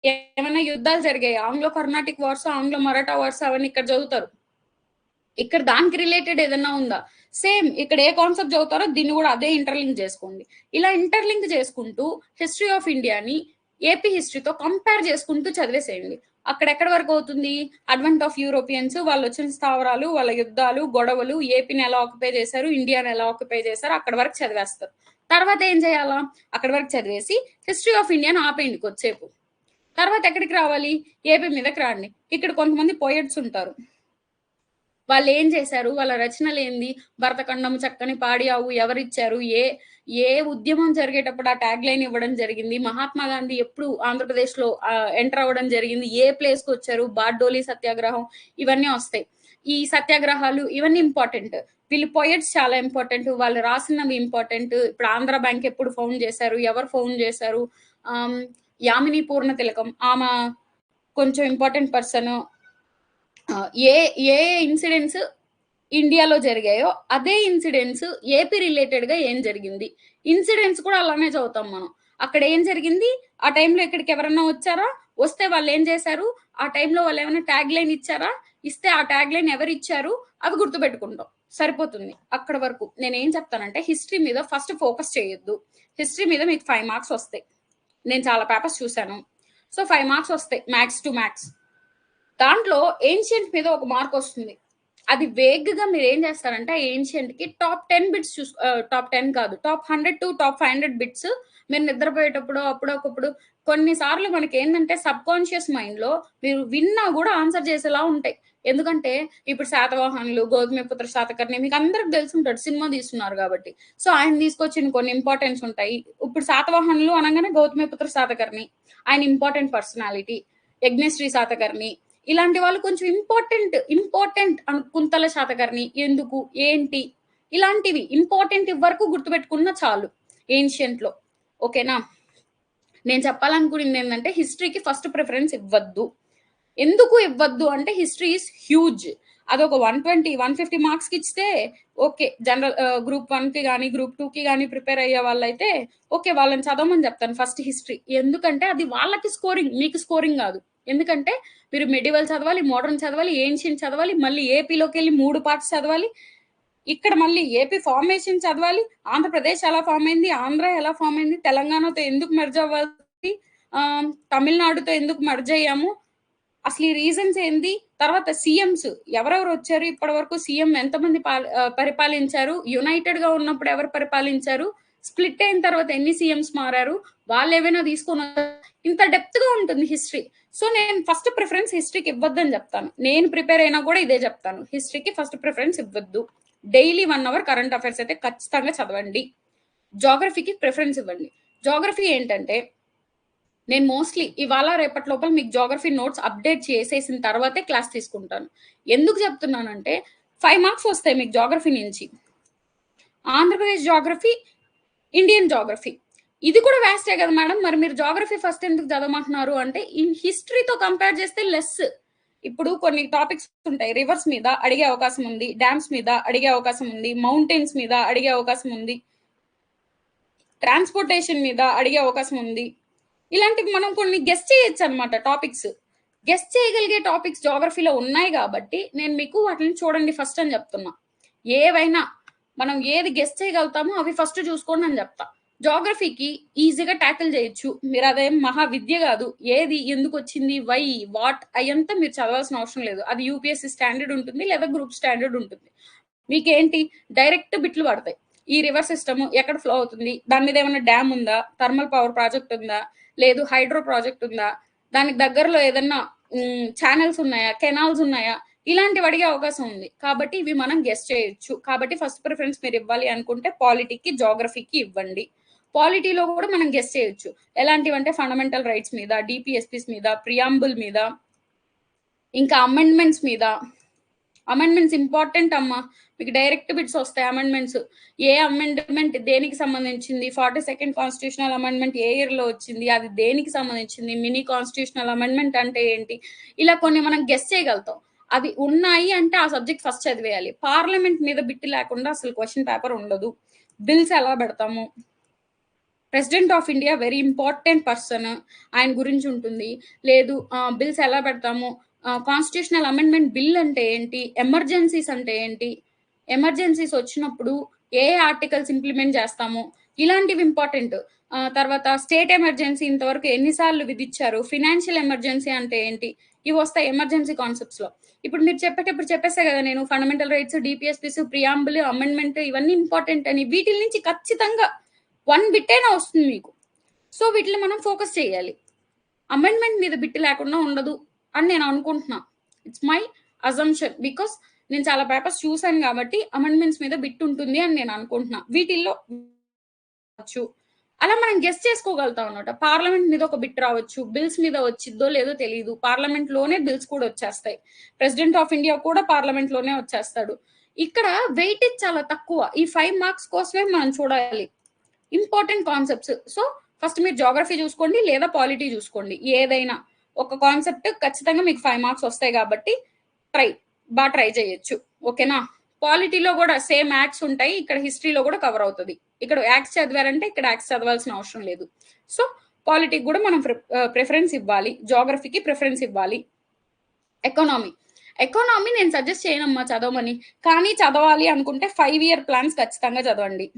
ఏమైనా యుద్ధాలు జరిగాయి. Anglo Carnatic wars, Anglo Maratha wars అవన్నీ ఇక్కడ చదువుతారు. ఇక్కడ దానికి రిలేటెడ్ ఏదన్నా ఉందా? సేమ్ ఇక్కడ ఏ కాన్సెప్ట్ చదువుతారో దీన్ని కూడా అదే ఇంటర్లింక్ చేసుకోండి. ఇలా ఇంటర్లింక్ చేసుకుంటూ హిస్టరీ ఆఫ్ ఇండియాని ఏపీ హిస్టరీతో కంపేర్ చేసుకుంటూ చదివేసేయండి. అక్కడ ఎక్కడి వరకు అవుతుంది? అడ్వెంట్ ఆఫ్ యూరోపియన్స్, వాళ్ళు వచ్చిన స్థావరాలు, వాళ్ళ యుద్ధాలు, గొడవలు, ఏపీని ఎలా ఆక్యుపై చేశారు, ఇండియాని ఎలా ఆక్యుపై చేశారు, అక్కడ వరకు చదివేస్తారు. తర్వాత ఏం చేయాలా? అక్కడ వరకు చదివేసి హిస్టరీ ఆఫ్ ఇండియాని ఆపేయండి కొద్దిసేపు. తర్వాత ఎక్కడికి రావాలి? ఏపీ మీదకి రండి. ఇక్కడ కొంతమంది పోయట్స్ ఉంటారు. వాళ్ళు ఏం చేశారు? వాళ్ళ రచనలు ఏంది? భరతఖండం, చక్కని పాడి ఆవు ఎవరిచ్చారు? ఏ ఉద్యమం జరిగేటప్పుడు ఆ ట్యాగ్ లైన్ ఇవ్వడం జరిగింది? మహాత్మా గాంధీ ఎప్పుడు ఆంధ్రప్రదేశ్‌లో ఎంటర్ అవ్వడం జరిగింది? ఏ ప్లేస్‌కి వచ్చారు? బార్డోలి సత్యాగ్రహం ఇవన్నీ వస్తాయి. ఈ సత్యాగ్రహాలు ఇవన్నీ ఇంపార్టెంట్. వీళ్ళు పోయట్స్ చాలా ఇంపార్టెంట్. వాళ్ళు రాసినవి ఇంపార్టెంట్. ఇప్పుడు ఆంధ్ర బ్యాంక్ ఎప్పుడు ఫౌండ్ చేశారు? ఎవరు ఫౌండ్ చేశారు? యామిని పూర్ణ తిలకం ఆమె కొంచెం ఇంపార్టెంట్ పర్సన్. ఏ ఏ ఇన్సిడెంట్స్ ఇండియాలో జరిగాయో అదే ఇన్సిడెంట్స్ ఏపీ రిలేటెడ్ గా ఏం జరిగింది? ఇన్సిడెంట్స్ కూడా అలానే చదువుతాం మనం. అక్కడ ఏం జరిగింది? ఆ టైంలో ఇక్కడికి ఎవరన్నా వచ్చారా? వస్తే వాళ్ళు ఏం చేశారు? ఆ టైంలో వాళ్ళు ఏమైనా ట్యాగ్ లైన్ ఇచ్చారా? ఇస్తే ఆ ట్యాగ్ లైన్ ఎవరు ఇచ్చారు? అవి గుర్తుపెట్టుకుంటాం. సరిపోతుంది. అక్కడ వరకు నేనేం చెప్తానంటే హిస్టరీ మీద ఫస్ట్ ఫోకస్ చేయొద్దు. హిస్టరీ మీద మీకు 5 మార్క్స్ వస్తాయి. నేను చాలా పేపర్స్ చూసాను. సో 5 మార్క్స్ వస్తాయి. Maths to maths. దాంట్లో ఏన్షియంట్ మీద ఒక మార్క్ వస్తుంది. అది వేగ్‌గా మీరు ఏం చేస్తారంటే ఏన్షియంట్‌కి టాప్ 10 బిట్స్ టాప్ 10 కాదు. టాప్ 100 టు టాప్ 500 బిట్స్ మీరు నిద్రపోయేటప్పుడో, అప్పుడొకప్పుడు కొన్ని సార్లు మనకేందంటే సబ్‌కాన్షియస్ మైండ్‌లో మీరు విన్నా గూడా ఆన్సర్ చేసేలా ఉంటాయి. ఎందుకంటే ఇప్పుడు శాతవాహనులు, గౌతమిపుత్ర శాతకర్ణి మీకు అందరికి తెలిసుంటాడు. సినిమా తీస్తున్నారు గాబట్టి. సో, ఆయన తీసుకొచ్చిన కొన్ని ఇంపార్టెన్స్ ఉంటాయి. ఇప్పుడు శాతవాహనులు అనంగానే గౌతమిపుత్ర శాతకర్ణి. ఆయన ఇంపార్టెంట్ పర్సనాలిటీ. యజ్ఞశ్రీ శాతకర్ణి. ఇలాంటి వాళ్ళు కొంచెం ఇంపార్టెంట్ కుంతల శాతకర్ణి ఎందుకు? ఏంటి? ఇలాంటివి ఇంపార్టెంట్ వరకు గుర్తుపెట్టుకున్నా చాలు ఏన్షియంట్‌లో. ఓకేనా? నేను చెప్పాలనుకునింది ఏందంటే హిస్టరీకి ఫస్ట్ ప్రిఫరెన్స్ ఇవ్వద్దు. ఎందుకు ఇవ్వద్దు అంటే హిస్టరీ ఈస్ హ్యూజ్. అదొక 120, 150 మార్క్స్‌కి ఇస్తే ఓకే. గ్రూప్ 1కి గాని, గ్రూప్ 2కి గాని ప్రిపేర్ అయ్యే వాళ్ళైతే ఓకే. వాళ్ళని చదవమని చెప్తాను ఫస్ట్ హిస్టరీ. ఎందుకంటే అది వాళ్ళకి స్కోరింగ్. మీకు స్కోరింగ్ గాదు. ఎందుకంటే మీరు మెడివల్ చదవాలి, మోడర్న్ చదవాలి, ఏన్షియంట్ చదవాలి, మళ్ళీ ఏపీలోకెళ్ళి 3 పార్ట్స్ చదవాలి. ఇక్కడ మళ్ళీ ఏపీ ఫార్మేషన్ చదవాలి. ఆంధ్రప్రదేశ్ ఎలా ఫార్మ్ అయింది? ఆంధ్ర ఎలా ఫార్మ్ అయింది? తెలంగాణతో ఎందుకు మెర్జ్ అవ్వాలి? తమిళనాడుతో ఎందుకు మెర్జ్ అయ్యాము? అసలు ఈ రీజన్స్ ఏంది? తర్వాత సీఎంస్ ఎవరెవరు వచ్చారు, ఇప్పటి వరకు సీఎం ఎంతమంది పరిపాలించారు, యునైటెడ్ గా ఉన్నప్పుడు ఎవరు పరిపాలించారు, స్ప్లిట్ అయిన తర్వాత ఎన్ని సీఎంస్ మారారు, వాళ్ళు ఏమైనా తీసుకొని ఇంత డెప్త్ గా ఉంటుంది హిస్టరీ. సో నేను ఫస్ట్ ప్రిఫరెన్స్ హిస్టరీకి ఇవ్వద్దని చెప్తాను. నేను ప్రిపేర్ అయినా కూడా ఇదే చెప్తాను, హిస్టరీకి ఫస్ట్ ప్రిఫరెన్స్ ఇవ్వద్దు. డైలీ 1 అవర్ కరెంట్ అఫైర్స్ అయితే ఖచ్చితంగా చదవండి. జాగ్రఫీకి ప్రిఫరెన్స్ ఇవ్వండి. జాగ్రఫీ ఏంటంటే నేను మోస్ట్లీ ఇవాళ రేపటి లోపల మీకు జాగ్రఫీ నోట్స్ అప్డేట్ చేసేసిన తర్వాతే క్లాస్ తీసుకుంటాను. ఎందుకు చెప్తున్నానంటే 5 మార్క్స్ వస్తాయి మీకు జాగ్రఫీ నుంచి. ఆంధ్రప్రదేశ్ జాగ్రఫీ, ఇండియన్ జాగ్రఫీ ఇది కూడా వేస్టే కదా మేడం, మరి మీరు జాగ్రఫీ ఫస్ట్ ఎందుకు చదవమంటున్నారు అంటే హిస్టరీతో కంపేర్ చేస్తే లెస్. ఇప్పుడు కొన్ని టాపిక్స్ ఉంటాయి, రివర్స్ మీద అడిగే అవకాశం ఉంది, డ్యామ్స్ మీద అడిగే అవకాశం ఉంది, మౌంటైన్స్ మీద అడిగే అవకాశం ఉంది, ట్రాన్స్పోర్టేషన్ మీద అడిగే అవకాశం ఉంది. ఇలాంటివి మనం కొన్ని గెస్ట్ చేయొచ్చు అనమాట. టాపిక్స్ గెస్ట్ చేయగలిగే టాపిక్స్ జాగ్రఫీలో ఉన్నాయి కాబట్టి నేను మీకు వాటిని చూడండి ఫస్ట్ అని చెప్తున్నా. ఏవైనా మనం ఏది గెస్ట్ చేయగలుగుతామో అవి ఫస్ట్ చూసుకోండి అని చెప్తా. జాగ్రఫీకి ఈజీగా ట్యాకిల్ చేయొచ్చు మీరు, అదేం మహా విద్య కాదు. ఏది ఎందుకు వచ్చింది, వై, వాట్ అయ్యంతా మీరు చదవాల్సిన అవసరం లేదు. అది యూపీఎస్సీ స్టాండర్డ్ ఉంటుంది లేదా గ్రూప్ స్టాండర్డ్ ఉంటుంది. మీకేంటి డైరెక్ట్ బిట్లు పడతాయి. ఈ రివర్ సిస్టమ్ ఎక్కడ ఫ్లో అవుతుంది, దాని మీద ఏమైనా డ్యామ్ ఉందా, థర్మల్ పవర్ ప్రాజెక్ట్ ఉందా, లేదు హైడ్రో ప్రాజెక్ట్ ఉందా, దానికి దగ్గరలో ఏదన్నా ఛానల్స్ ఉన్నాయా, కెనాల్స్ ఉన్నాయా, ఇలాంటివి అడిగే అవకాశం ఉంది. కాబట్టి ఇవి మనం గెస్ట్ చేయొచ్చు. కాబట్టి ఫస్ట్ ప్రిఫరెన్స్ మీరు ఇవ్వాలి అనుకుంటే పాలిటీకి, జాగ్రఫీకి ఇవ్వండి. పాలిటీలో కూడా మనం గెస్ట్ చేయొచ్చు. ఎలాంటివంటే ఫండమెంటల్ రైట్స్ మీద, డిపిఎస్పీస్ మీద, ప్రియాంబుల్ మీద, ఇంకా అమెండ్మెంట్స్ మీద. అమెండ్మెంట్స్ ఇంపార్టెంట్ అమ్మా, మీకు డైరెక్ట్ బిట్స్ వస్తాయి అమెండ్మెంట్స్. ఏ అమెండ్మెంట్ దేనికి సంబంధించింది, 42nd కాన్స్టిట్యూషనల్ అమెండ్మెంట్ ఏ ఇయర్ లో వచ్చింది, అది దేనికి సంబంధించింది, మినీ కాన్స్టిట్యూషనల్ అమెండ్మెంట్ అంటే ఏంటి, ఇలా కొన్ని మనం గెస్ చేయగలుగుతాం. అవి ఉన్నాయి అంటే ఆ సబ్జెక్ట్ ఫస్ట్ చదివేయాలి. పార్లమెంట్ మీద బిట్ లేకుండా అసలు క్వశ్చన్ పేపర్ ఉండదు. బిల్స్ ఎలా పెడతాము, president of India very important person, ఆయన గురించి ఉంటుంది. లేదు బిల్స్ ఎలా పెడతాము, కాన్స్టిట్యూషనల్ అమెండ్మెంట్ బిల్ అంటే ఏంటి, ఎమర్జెన్సీస్ అంటే ఏంటి, ఎమర్జెన్సీస్ వచ్చినప్పుడు ఏ ఆర్టికల్స్ ఇంప్లిమెంట్ చేస్తాము, ఇలాంటివి ఇంపార్టెంట్. తర్వాత స్టేట్ ఎమర్జెన్సీ ఇంతవరకు ఎన్నిసార్లు విధించారు, ఫినాన్షియల్ ఎమర్జెన్సీ అంటే ఏంటి, ఇవి వస్తాయి ఎమర్జెన్సీ కాన్సెప్ట్స్ లో. ఇప్పుడు మీరు చెప్పేటప్పుడు చెప్పేసా కదా నేను, fundamental rights, DPSPs, preamble, amendment ఇవన్నీ ఇంపార్టెంట్ అని. వీటి నుంచి ఖచ్చితంగా 1 బిట్ అయినా వస్తుంది మీకు. సో వీటిని మనం ఫోకస్ చేయాలి. అమెండ్మెంట్ మీద బిట్ లేకుండా ఉండదు అని నేను అనుకుంటున్నా. ఇట్స్ మై అజంప్షన్, బికాస్ నేను చాలా పేపర్స్ చూసాను కాబట్టి అమెండ్మెంట్స్ మీద బిట్ ఉంటుంది అని నేను అనుకుంటున్నా. వీటిల్లో అలా మనం గెస్ చేసుకోగలుగుతాం అనమాట. పార్లమెంట్ మీద ఒక బిట్ రావచ్చు, బిల్స్ మీద వచ్చిద్దో లేదో తెలియదు. పార్లమెంట్ లోనే బిల్స్ కూడా వచ్చేస్తాయి. ప్రెసిడెంట్ ఆఫ్ ఇండియా కూడా పార్లమెంట్ లోనే వచ్చేస్తాడు. ఇక్కడ వెయిటేజ్ చాలా తక్కువ. ఈ 5 మార్క్స్ కోసమే మనం చూడాలి ఇంపార్టెంట్ కాన్సెప్ట్స్. సో ఫస్ట్ మీరు జాగ్రఫీ చూసుకోండి లేదా పాలిటీ చూసుకోండి. ఏదైనా ఒక కాన్సెప్ట్ ఖచ్చితంగా మీకు 5 మార్క్స్ వస్తాయి కాబట్టి బాగా ట్రై చేయొచ్చు. ఓకేనా. పాలిటీలో కూడా సేమ్ యాక్ట్స్ ఉంటాయి, ఇక్కడ హిస్టరీలో కూడా కవర్ అవుతుంది. ఇక్కడ యాక్ట్స్ చదివారంటే ఇక్కడ యాక్ట్స్ చదవాల్సిన అవసరం లేదు. సో పాలిటీకి కూడా మనం ప్రిఫరెన్స్ ఇవ్వాలి, జాగ్రఫీకి ప్రిఫరెన్స్ ఇవ్వాలి. ఎకానమీ నేను సజెస్ట్ చేయనమ్మా చదవమని, కానీ చదవాలి అనుకుంటే 5-year ప్లాన్స్ ఖచ్చితంగా చదవండి.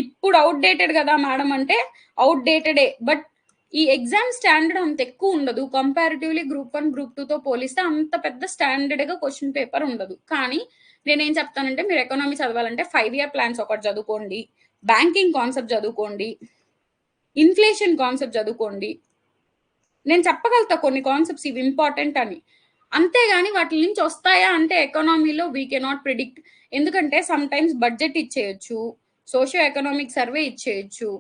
ఇప్పుడు అవుట్ డేటెడ్ కదా మేడం అంటే అవుట్ డేటెడే, బట్ ఈ ఎగ్జామ్ స్టాండర్డ్ అంత ఎక్కువ ఉండదు. కంపారిటివ్లీ గ్రూప్ 1, గ్రూప్ 2తో పోలిస్తే అంత పెద్ద స్టాండర్డ్ గా క్వశ్చన్ పేపర్ ఉండదు. కానీ నేనేం చెప్తానంటే మీరు ఎకానమీ చదవాలంటే 5-year ప్లాన్స్ ఒకటి చదువుకోండి, బ్యాంకింగ్ కాన్సెప్ట్ చదువుకోండి, ఇన్ఫ్లేషన్ కాన్సెప్ట్ చదువుకోండి. నేను చెప్పగలుగుతా కొన్ని కాన్సెప్ట్స్ ఇవి ఇంపార్టెంట్ అని. అంతేగాని వాటి నుంచి వస్తాయా అంటే ఎకానమీలో వీ కెనాట్ ప్రిడిక్ట్. ఎందుకంటే సమ్ టైమ్స్ బడ్జెట్ ఇచ్చేయచ్చు, సోషియో ఎకనామిక్ సర్వే ఇచ్చేయచ్చు.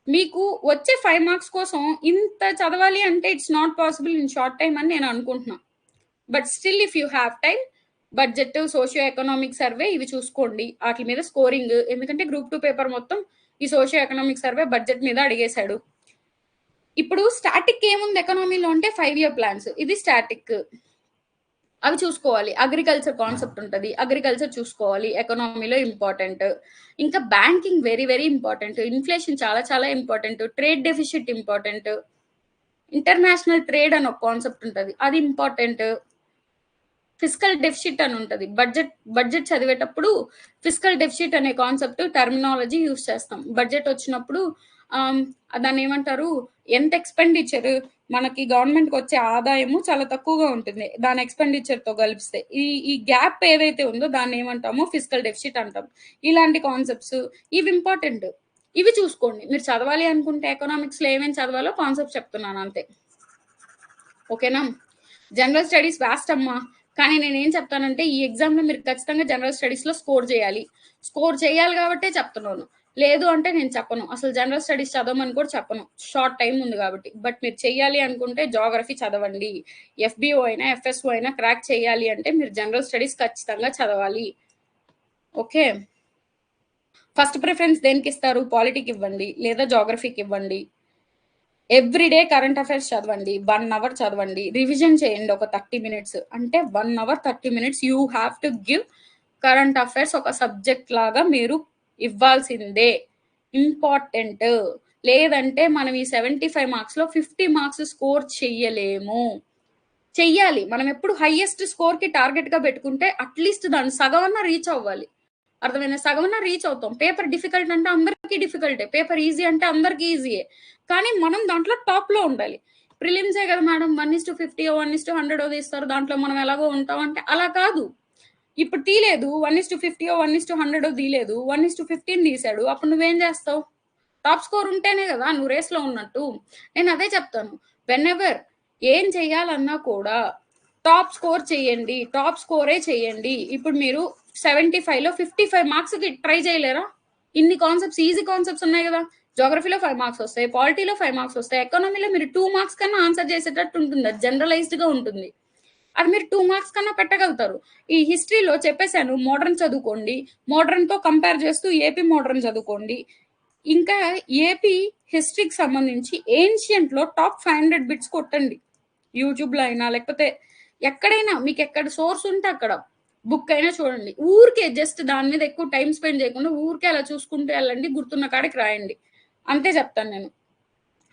మీకు వచ్చే 5 మార్క్స్ కోసం ఇంత చదవాలి అంటే it's not possible in short time అని నేను అనుకుంటున్నా. But still if you have time, budget, socio economic survey ఇవి చూసుకోండి. వాటి మీద స్కోరింగ్, ఎందుకంటే గ్రూప్ 2 పేపర్ మొత్తం ఈ సోషియో ఎకనామిక్ సర్వే బడ్జెట్ మీద అడిగేశాడు. ఇప్పుడు స్టాటిక్ ఏముంది ఎకనామీలో అంటే 5-year ప్లాన్స్, ఇది స్టాటిక్, అవి చూసుకోవాలి. అగ్రికల్చర్ కాన్సెప్ట్ ఉంటుంది, అగ్రికల్చర్ చూసుకోవాలి, ఎకనామీలో ఇంపార్టెంట్. ఇంకా banking very very important, inflation చాలా చాలా important, trade deficit important, international trade అని ఒక కాన్సెప్ట్ ఉంటుంది, అది ఇంపార్టెంట్. ఫిజికల్ డెఫిసిట్ అని ఉంటుంది, బడ్జెట్ చదివేటప్పుడు ఫిజికల్ డెఫిసిట్ అనే కాన్సెప్ట్ టర్మినాలజీ యూస్ చేస్తాం. బడ్జెట్ వచ్చినప్పుడు దాన్ని ఏమంటారు, ఎంత ఎక్స్‌పెండిచర్ మనకి గవర్నమెంట్‌కి వచ్చే ఆదాయము చాలా తక్కువగా ఉంటుంది. దాని ఎక్స్‌పెండిచర్‌తో కలిపిస్తే. ఈ గ్యాప్ ఏదైతే ఉందో దాన్ని ఏమంటామో ఫిస్కల్ డెఫిసిట్ అంటాం. ఇలాంటి కాన్సెప్ట్స్ ఇవి ఇంపార్టెంట్. ఇవి చూసుకోండి. మీరు చదవాలి అనుకుంటే ఎకనామిక్స్‌లో ఏమేమి చదవాలో కాన్సెప్ట్స్ చెప్తున్నాను అంతే. ఓకేనా? జనరల్ స్టడీస్ వాస్ట్ అమ్మా. కానీ నేనేం చెప్తానంటే ఈ ఎగ్జామ్‌లో మీరు ఖచ్చితంగా జనరల్ స్టడీస్‌లో స్కోర్ చేయాలి. స్కోర్ చేయాలి కాబట్టే చెప్తున్నాను. లేదు అంటే నేను చెప్పను. అసలు జనరల్ స్టడీస్ చదవమని కూడా చెప్పను. షార్ట్ టైమ్ ఉంది కాబట్టి. బట్ మీరు చెయ్యాలి అనుకుంటే జియోగ్రఫీ చదవండి. ఎఫ్‌బీఓ అయినా, ఎఫ్ఎస్ఓ అయినా క్రాక్ చేయాలి అంటే మీరు జనరల్ స్టడీస్ ఖచ్చితంగా చదవాలి. ఓకే. ఫస్ట్ ప్రిఫరెన్స్ దేనికిస్తారు? పాలిటీకి ఇవ్వండి. లేదా జియోగ్రఫీకి ఇవ్వండి. ఎవ్రీడే కరెంట్ అఫైర్స్ చదవండి. 1 అవర్ చదవండి. రివిజన్ చేయండి ఒక 30 మినిట్స్. అంటే 1 hour 30 minutes you have to give current affairs ఒక సబ్జెక్ట్ లాగా మీరు ఇవ్వాల్సిందే. ఇంపార్టెంట్. లేదంటే మనం ఈ 75 మార్క్స్‌లో 50 మార్క్స్ స్కోర్ చెయ్యలేము. చెయ్యాలి. మనం ఎప్పుడు హైయెస్ట్ స్కోర్‌కి టార్గెట్‌గా పెట్టుకుంటే అట్‌లీస్ట్ దాన్ని సగమన్నా రీచ్ అవ్వాలి. అర్థమైందా? సగమన్నా రీచ్ అవుతాం. పేపర్ డిఫికల్ట్ అంటే అందరికీ డిఫికల్టే. పేపర్ ఈజీ అంటే అందరికీ ఈజీయే. కానీ మనం దాంట్లో టాప్‌లో ఉండాలి. ప్రిలిమ్సే కదా మేడం 1:50 1:100 తీస్తారు. దాంట్లో మనం ఎలాగో ఉంటాం అంటే అలా కాదు. ఇప్పుడు తీయలేదు 1:50 1:100 తీయలేదు. 1:15 తీసాడు. అప్పుడు నువ్వేం చేస్తావు? టాప్ స్కోర్ ఉంటేనే కదా నువ్వు రేస్‌లో ఉన్నట్టు. నేను అదే చెప్తాను. వెనెవర్ ఏం చేయాలన్నా కూడా టాప్ స్కోర్ చేయండి. టాప్ స్కోరే చేయండి. ఇప్పుడు మీరు 75లో 55 మార్క్స్‌కి ట్రై చేయలేరా? ఇన్ని కాన్సెప్ట్స్ ఈజీ కాన్సెప్ట్స్ ఉన్నాయి కదా! జియోగ్రఫీలో 5 మార్క్స్ వస్తాయి. పాలిటీలో 5 మార్క్స్ వస్తాయి. ఎకానమీలో మీరు 2 మార్క్స్ కన్నా ఆన్సర్ చేసేటట్టు ఉంటుంది. అది జనరలైజ్డ్‌గా ఉంటుంది. అది మీరు 2 మార్క్స్ కన్నా పెట్టగలుగుతారు. ఈ హిస్టరీలో చెప్పేసాను మోడర్న్ చదువుకోండి. మోడర్న్‌తో కంపేర్ చేస్తూ ఏపీ మోడర్న్ చదువుకోండి. ఇంకా ఏపీ హిస్టరీకి సంబంధించి ఏన్షియంట్‌లో టాప్ 500 బిట్స్ కొట్టండి. యూట్యూబ్‌లో అయినా లేకపోతే ఎక్కడైనా మీకెక్కడ సోర్స్ ఉంటే అక్కడ బుక్ అయినా చూడండి. ఊరికే జస్ట్ దాని మీద ఎక్కువ టైమ్ స్పెండ్ చేయకుండా ఊరికే అలా చూసుకుంటూ ఎళ్ళండి. గుర్తున్న కాడికి రాయండి. అంతే చెప్తాను నేను.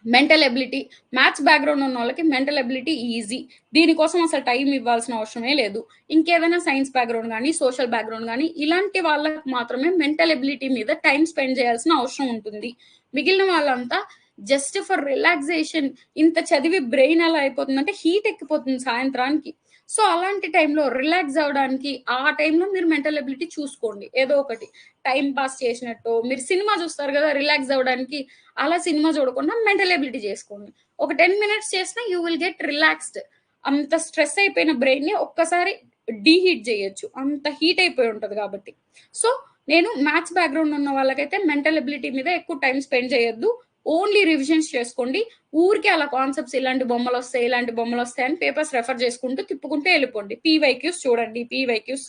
మెంటల్ ఎబిలిటీ మ్యాథ్స్ బ్యాక్‌గ్రౌండ్ ఉన్నోళ్ళకి మెంటల్ ఎబిలిటీ ఈజీ. దీనికోసం అసలు టైం ఇవ్వాల్సిన అవసరమే లేదు. ఇంకేదైనా సైన్స్ బ్యాక్‌గ్రౌండ్ గాని, సోషల్ బ్యాక్‌గ్రౌండ్ గాని ఇలాంటి వాళ్ళకి మాత్రమే మెంటల్ ఎబిలిటీ మీద టైం స్పెండ్ చేయాల్సిన అవసరం ఉంటుంది. మిగిలిన వాళ్ళంతా జస్ట్ ఫర్ రిలాక్సేషన్ ఇంత చదివి బ్రెయిన్ ఎలా అయిపోతుందంటే హీట్ ఎక్కిపోతుంది సాయంత్రానికి. సో, అలాంటి టైంలో రిలాక్స్ అవ్వడానికి ఆ టైంలో మీరు మెంటల్ ఎబిలిటీ చూసుకోండి. ఏదో ఒకటి టైమ్ పాస్ చేసినట్టో మీరు సినిమా చూస్తారు గదా! రిలాక్స్ అవ్వడానికి అలా సినిమా చూడకుండా మెంటల్ ఎబిలిటీ చేసుకోండి. ఒక 10 మినిట్స్ చేసినా యూ విల్ గెట్ రిలాక్స్డ్. అంత స్ట్రెస్ అయిపోయిన బ్రెయిన్‌ని ఒక్కసారి డీహీట్ చేయొచ్చు. అంత హీట్ అయిపోయి ఉంటది కాబట్టి. సో, నేను మ్యాథ్స్ బ్యాక్‌గ్రౌండ్ ఉన్న వాళ్ళకైతే మెంటల్ ఎబిలిటీ మీద ఎక్కువ టైమ్ స్పెండ్ చేయొద్దు. ఓన్లీ రివిజన్స్ చేసుకోండి. ఊరికే అలా కాన్సెప్ట్స్ ఇలాంటి బొమ్మలొస్తాయి, ఇలాంటి బొమ్మలొస్తాయి అని పేపర్స్ రెఫర్ చేసుకుంటూ తిప్పుకుంటూ ఎళ్ళిపోండి. పీవైక్యూస్ చూడండి. PYQs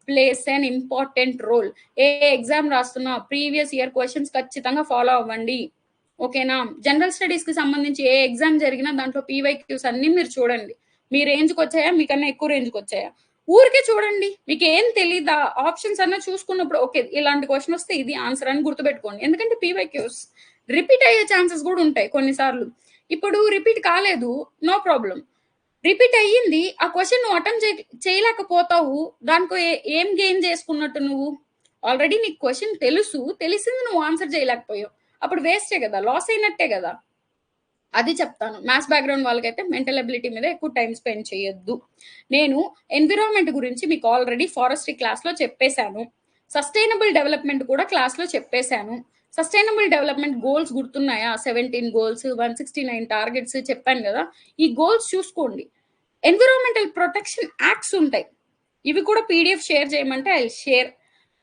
plays an important role. ఏ ఎగ్జామ్ రాస్తున్నా ప్రీవియస్ ఇయర్ క్వెషన్స్ ఖచ్చితంగా ఫాలో అవ్వండి. ఓకేనా? జనరల్ స్టడీస్‌కి సంబంధించి ఏ ఎగ్జామ్ జరిగినా దాంట్లో పీవైక్యూస్ అన్నీ మీరు చూడండి. మీ రేంజ్‌కొచ్చాయా? మీకన్నా ఎక్కువ రేంజ్‌కొచ్చాయా? ఊరికే చూడండి. మీకేం తెలీదా? ఆప్షన్స్ అన్నా చూసుకున్నప్పుడు ఓకే. ఇలాంటి క్వెషన్ వస్తే ఇది ఆన్సర్ అని గుర్తుపెట్టుకోండి. ఎందుకంటే పీవైక్యూస్ రిపీట్ అయ్యే ఛాన్సెస్ గూడా ఉంటాయి కొన్ని సార్లు. ఇప్పుడు రిపీట్ కాలేదు. No problem. రిపీట్ అయ్యింది. ఆ క్వెషన్ నువ్వు అటెంప్ట్ చేయలేకపోతావు. దానికో ఏం గెయిన్ చేసుకున్నట్టు నువ్వు? ఆల్రెడీ నీకు క్వెషన్ తెలుసు. తెలిసింది నువ్వు ఆన్సర్ చేయలేకపోయావు. అప్పుడు వేస్టే గదా! లాస్ అయినట్టే గదా! అది చెప్తాను. మ్యాథ్స్ బ్యాక్‌గ్రౌండ్ వాళ్ళకైతే మెంటల్ ఎబిలిటీ మీద ఎక్కువ టైమ్ స్పెండ్ చేయొద్దు. నేను ఎన్విరాన్మెంట్ గురించి మీకు ఆల్రెడీ ఫారెస్ట్రీ క్లాస్‌లో చెప్పేసాను. సస్టైనబుల్ డెవలప్‌మెంట్ కూడా క్లాస్‌లో చెప్పేసాను. సస్టైనబుల్ డెవలప్‌మెంట్ గోల్స్ గుర్తున్నాయా? 17 గోల్స్, 169 టార్గెట్స్ చెప్పాను గదా! ఈ గోల్స్ చూసుకోండి. ఎన్విరాన్మెంటల్ ప్రొటెక్షన్ యాక్ట్స్ ఉంటాయి. ఇవి కూడా పీడీఎఫ్ షేర్ చేయమంటే ఐ విల్ షేర్.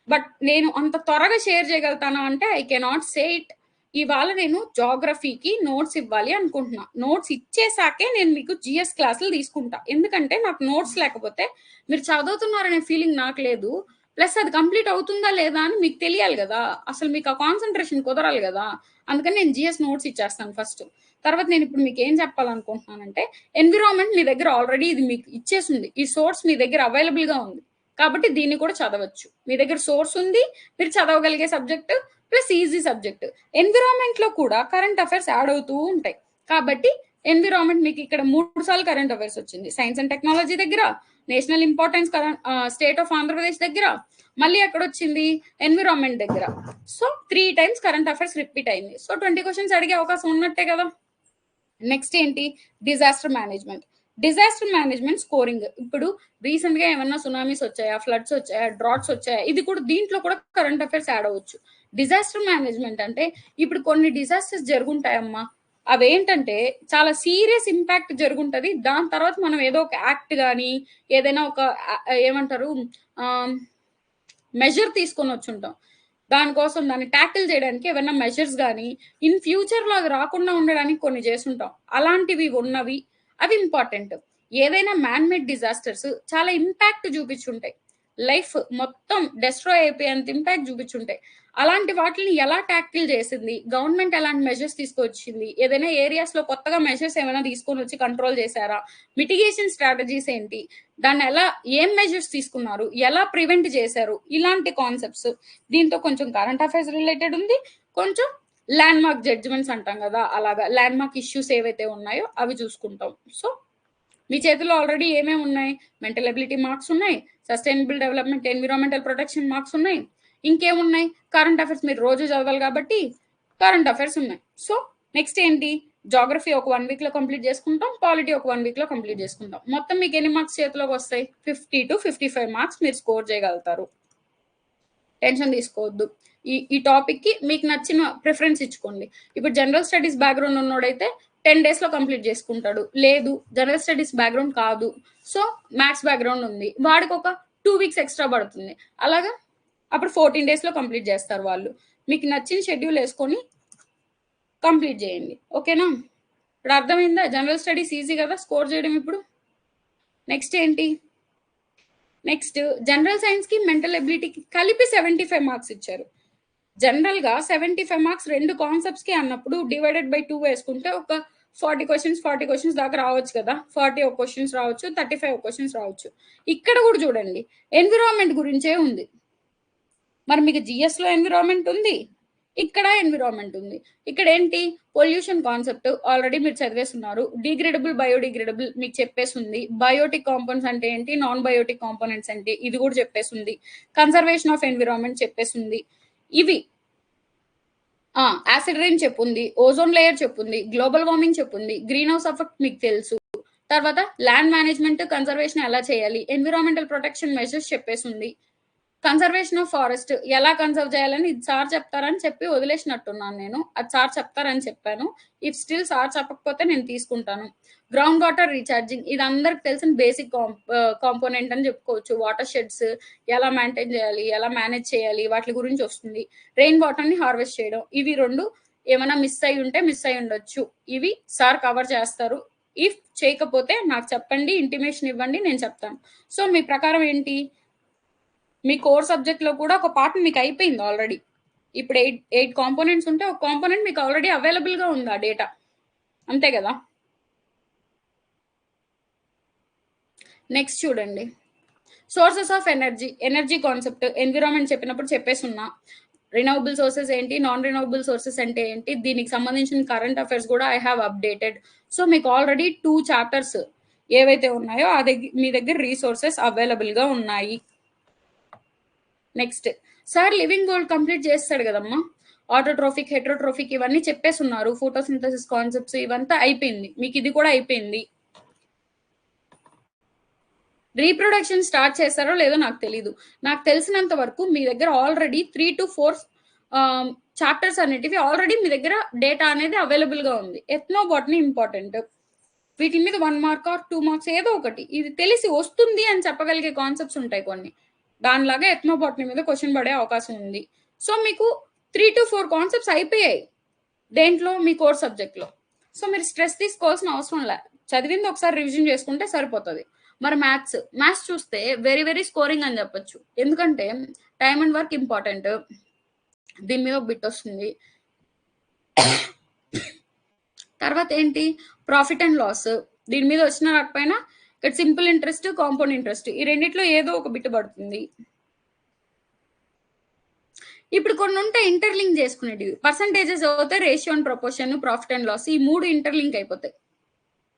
బట్ నేను అంత త్వరగా షేర్ చేయగలుగుతానా అంటే ఐ కెనాట్ సే ఇట్. ఇవాళ నేను జియోగ్రఫీకి నోట్స్ ఇవ్వాలి అనుకుంటున్నా. నోట్స్ ఇచ్చేసాకే నేను మీకు జీఎస్ క్లాసులు తీసుకుంటా. ఎందుకంటే నాకు నోట్స్ లేకపోతే మీరు చదువుతున్నారనే ఫీలింగ్ నాకు లేదు. ప్లస్ అది కంప్లీట్ అవుతుందా లేదా అని మీకు తెలియాలి గదా! అసలు మీకు ఆ కాన్సంట్రేషన్ కుదరాలి గదా! అందుకని నేను జీఎస్ నోట్స్ ఇచ్చేస్తాను ఫస్ట్. తర్వాత నేను ఇప్పుడు మీకేం చెప్పాలనుకుంటున్నానంటే ఎన్విరాన్మెంట్ మీ దగ్గర ఆల్రెడీ ఇది మీకు ఇచ్చేసుంది. ఈ సోర్స్ మీ దగ్గర అవైలబుల్‌గా ఉంది. కాబట్టి దీన్ని కూడా చదవచ్చు. మీ దగ్గర సోర్స్ ఉంది. మీరు చదవగలిగే సబ్జెక్ట్ ప్లస్ ఈజీ సబ్జెక్ట్. ఎన్విరాన్మెంట్‌లో కూడా కరెంట్ అఫైర్స్ యాడ్ అవుతూ ఉంటాయి. కాబట్టి ఎన్విరాన్మెంట్ మీకు ఇక్కడ 3 సార్లు కరెంట్ అఫైర్స్ వచ్చింది. సైన్స్ అండ్ టెక్నాలజీ దగ్గర, national importance state of Andhra Pradesh దగ్గర, మళ్ళీ ఎక్కడ వచ్చింది? ఎన్విరాన్మెంట్ దగ్గర. So 3 times current affairs repeat అయింది. సో 20 క్వశ్చన్స్ అడిగే అవకాశం ఉన్నట్టే కదా. నెక్స్ట్ ఏంటి? Disaster management. Disaster management scoring. ఇప్పుడు రీసెంట్ గా ఏమన్నా సునామీస్ వచ్చాయా, ఫ్లడ్స్ వచ్చాయా, డ్రాట్స్ వచ్చాయా, ఇది కూడా దీంట్లో కూడా కరెంట్ అఫైర్స్ యాడ్ అవ్వచ్చు. డిజాస్టర్ మేనేజ్మెంట్ అంటే ఇప్పుడు కొన్ని డిజాస్టర్స్ జరుగుంటాయమ్మా, అవేంటంటే చాలా సీరియస్ ఇంపాక్ట్ జరుగుంటది. దాని తర్వాత మనం ఏదో ఒక యాక్ట్ కానీ ఏదైనా ఒక ఏమంటారు మెజర్ తీసుకొని వచ్చుంటాం. దానికోసం దాన్ని ట్యాకిల్ చేయడానికి ఏమైనా మెజర్స్ కానీ ఇన్ ఫ్యూచర్లో అది రాకుండా ఉండడానికి కొన్ని చేసుంటాం. అలాంటివి ఉన్నవి అవి ఇంపార్టెంట్. ఏదైనా మ్యాన్ మేడ్ డిజాస్టర్స్ చాలా ఇంపాక్ట్ చూపించుంటాయి, లైఫ్ మొత్తం డెస్ట్రాయ్ అయిపోయేంత ఇంపాక్ట్ చూపించుంటాయి. అలాంటి వాటిని ఎలా ట్యాకిల్ చేసింది, గవర్నమెంట్ ఎలాంటి మెజర్స్ తీసుకొచ్చింది, ఏదైనా ఏరియాస్ లో కొత్తగా మెజర్స్ ఏమైనా తీసుకొని వచ్చి కంట్రోల్ చేశారా, మిటిగేషన్ స్ట్రాటజీస్ ఏంటి, దాన్ని ఎలా ఏం మెజర్స్ తీసుకున్నారు, ఎలా ప్రివెంట్ చేశారు, ఇలాంటి కాన్సెప్ట్స్. దీంతో కొంచెం కరెంట్ అఫైర్స్ రిలేటెడ్ ఉంది, కొంచెం ల్యాండ్ మార్క్ జడ్జిమెంట్స్ అంటాం కదా, అలాగా ల్యాండ్ మార్క్ ఇష్యూస్ ఏవైతే ఉన్నాయో అవి చూసుకుంటాం. సో మీ చేతిలో ఆల్రెడీ ఏమేమి ఉన్నాయి? మెంటల్ ఎబిలిటీ మార్క్స్ ఉన్నాయి, sustainable development environmental protection marks ఉన్నాయి, ఇంకేమున్నాయి? కరెంట్ అఫైర్స్ మీరు రోజు చదవాలి కాబట్టి కరెంట్ అఫైర్స్ ఉన్నాయి. సో నెక్స్ట్ ఏంటి? జాగ్రఫీ ఒక 1 వీక్ లో కంప్లీట్ చేసుకుంటాం, పాలిటీ ఒక 1 వీక్ లో కంప్లీట్ చేసుకుంటాం. మొత్తం మీకు ఎన్ని మార్క్స్ చేతిలోకి వస్తాయి? 50 to 55 మార్క్స్ మీరు స్కోర్ చేయగలుగుతారు. టెన్షన్ తీసుకోవద్దు. ఈ టాపిక్ కి మీకు నచ్చిన ప్రిఫరెన్స్ ఇచ్చుకోండి. ఇప్పుడు జనరల్ స్టడీస్ బ్యాక్గ్రౌండ్ ఉన్నోడైతే 10 days లో కంప్లీట్ చేసుకుంటాడు. లేదు జనరల్ స్టడీస్ బ్యాక్గ్రౌండ్ కాదు, సో మ్యాథ్స్ బ్యాక్గ్రౌండ్ ఉంది, వాడికి ఒక 2 weeks ఎక్స్ట్రా పడుతుంది. అలాగా అప్పుడు 14 days లో కంప్లీట్ చేస్తారు వాళ్ళు. మీకు నచ్చిన షెడ్యూల్ వేసుకొని కంప్లీట్ చేయండి. ఓకేనా? ఇప్పుడు అర్థమైందా? జనరల్ స్టడీస్ ఈజీ కదా స్కోర్ చేయడం. ఇప్పుడు నెక్స్ట్ ఏంటి? నెక్స్ట్ జనరల్ సైన్స్ కి మెంటల్ ఎబిలిటీకి కలిపి 75 మార్క్స్ ఇచ్చారు. జనరల్ గా 75 మార్క్స్ 2 కాన్సెప్ట్స్ కి అన్నప్పుడు డివైడెడ్ బై 2 వేసుకుంటే ఒక 40 క్వశ్చన్స్ దాకా రావచ్చు కదా. 40 క్వశ్చన్స్ రావచ్చు, 35 క్వశ్చన్స్ రావచ్చు. ఇక్కడ కూడా చూడండి ఎన్విరాన్మెంట్ గురించే ఉంది. మరి మీకు జిఎస్ లో ఎన్విరాన్మెంట్ ఉంది, ఇక్కడ ఎన్విరాన్మెంట్ ఉంది. ఇక్కడ ఏంటి? పొల్యూషన్ కాన్సెప్ట్ ఆల్రెడీ మీరు చదివేస్తున్నారు. డిగ్రేడబుల్ బయోడిగ్రేడబుల్ మీకు చెప్పేసింది. బయోటిక్ కాంపోనెంట్స్ అంటే ఏంటి, నాన్ బయోటిక్ కాంపోనెంట్స్ అంటే ఇది కూడా చెప్పేసింది. కన్సర్వేషన్ ఆఫ్ ఎన్విరాన్మెంట్ చెప్పేసింది. ఇవి యాసిడ్ రైన్ చెప్పుంది, ఓజోన్ లేయర్ చెప్పుంది, గ్లోబల్ వార్మింగ్ చెప్పుంది, గ్రీన్ హౌస్ ఎఫెక్ట్ మీకు తెలుసు. తర్వాత ల్యాండ్ మేనేజ్మెంట్ కన్సర్వేషన్ ఎలా చేయాలి, ఎన్విరాన్మెంటల్ ప్రొటెక్షన్ మెజర్స్ చెప్పేసింది. కన్సర్వేషన్ ఆఫ్ ఫారెస్ట్ ఎలా కన్సర్వ్ చేయాలని ఇది సార్ చెప్తారని చెప్పి వదిలేసినట్టున్నాను నేను. అది సార్ చెప్తారని చెప్పాను. ఇఫ్ స్టిల్ సార్ చెప్పకపోతే నేను తీసుకుంటాను. గ్రౌండ్ వాటర్ రీఛార్జింగ్ ఇది అందరికి తెలిసిన బేసిక్ కాంపోనెంట్ అని చెప్పుకోవచ్చు. వాటర్ షెడ్స్ ఎలా మెయింటైన్ చేయాలి, ఎలా మేనేజ్ చేయాలి, వాటి గురించి వస్తుంది. రెయిన్ వాటర్ ని హార్వెస్ట్ చేయడం, ఇవి 2 ఏమైనా మిస్ అయి ఉంటే మిస్ అయి ఉండొచ్చు. ఇవి సార్ కవర్ చేస్తారు. ఇఫ్ చేయకపోతే నాకు చెప్పండి, ఇంటిమేషన్ ఇవ్వండి, నేను చెప్తాను. సో మీ ప్రకారం ఏంటి? మీ కోర్ సబ్జెక్ట్ లో కూడా ఒక పార్ట్ మీకు అయిపోయింది ఆల్రెడీ. ఇప్పుడు 8 కాంపోనెంట్స్ ఉంటే ఒక కాంపోనెంట్ మీకు ఆల్రెడీ అవైలబుల్ గా ఉంది ఆ డేటా, అంతే కదా. నెక్స్ట్ చూడండి sources of energy concept environment చెప్పినప్పుడు చెప్పేస్తున్నా. రినవబుల్ సోర్సెస్ ఏంటి, నాన్ రినవబుల్ సోర్సెస్ అంటే ఏంటి, దీనికి సంబంధించిన కరెంట్ అఫైర్స్ కూడా ఐ హావ్ అప్డేటెడ్. సో మీకు ఆల్రెడీ 2 చాప్టర్స్ ఏవైతే ఉన్నాయో అది మీ దగ్గర రీసోర్సెస్ అవైలబుల్ గా ఉన్నాయి. Next sir living world complete చేస్తాడు కదమ్మా. ఆటోట్రోఫిక్, హెట్రోట్రోఫిక్ ఇవన్నీ చెప్పేస్తున్నారు. ఫోటోసింథసిస్ కాన్సెప్ట్స్ ఇవంతా అయిపోయింది. మీకు ఇది కూడా అయిపోయింది. రీప్రొడక్షన్ స్టార్ట్ చేస్తారో లేదో నాకు తెలీదు. నాకు తెలిసినంత వరకు మీ దగ్గర ఆల్రెడీ 3 to 4 చాప్టర్స్ అనేటివి ఆల్రెడీ మీ దగ్గర డేటా అనేది అవైలబుల్ గా ఉంది. ఎథ్నోబాటనీ ఇంపార్టెంట్. వీటి మీద 1 మార్క్ ఆర్ 2 మార్క్స్ ఏదో ఒకటి ఇది తెలిసి వస్తుంది అని చెప్పగలిగే కాన్సెప్ట్స్ ఉంటాయి కొన్ని. దానిలాగా ఎథ్నోబాటనీ మీద క్వశ్చన్ పడే అవకాశం ఉంది. సో మీకు 3 to 4 కాన్సెప్ట్స్ అయిపోయాయి దేంట్లో, మీ కోర్ సబ్జెక్ట్ లో. సో మీరు స్ట్రెస్ తీసుకోవాల్సిన అవసరం లే, చదివింది ఒకసారి రివిజన్ చేసుకుంటే సరిపోతుంది. మరి మ్యాథ్స్ చూస్తే వెరీ వెరీ స్కోరింగ్ అని చెప్పొచ్చు. ఎందుకంటే టైమ్ అండ్ వర్క్ ఇంపార్టెంట్. దీని మీద ఒక బిట్ వస్తుంది. తర్వాత ఏంటి? Profit and loss. దీని మీద వచ్చిన రాకపోయినా ఇక్కడ సింపుల్ ఇంట్రెస్ట్, కాంపౌండ్ ఇంట్రెస్ట్ ఈ రెండిట్లో ఏదో ఒక బిట్ పడుతుంది. ఇప్పుడు కొన్ని ఉంటే ఇంటర్లింక్ చేసుకునేటివి. పర్సంటేజెస్ అవుతాయి, ratio and proportion, profit and loss, ఈ 3 ఇంటర్లింక్ అయిపోతాయి.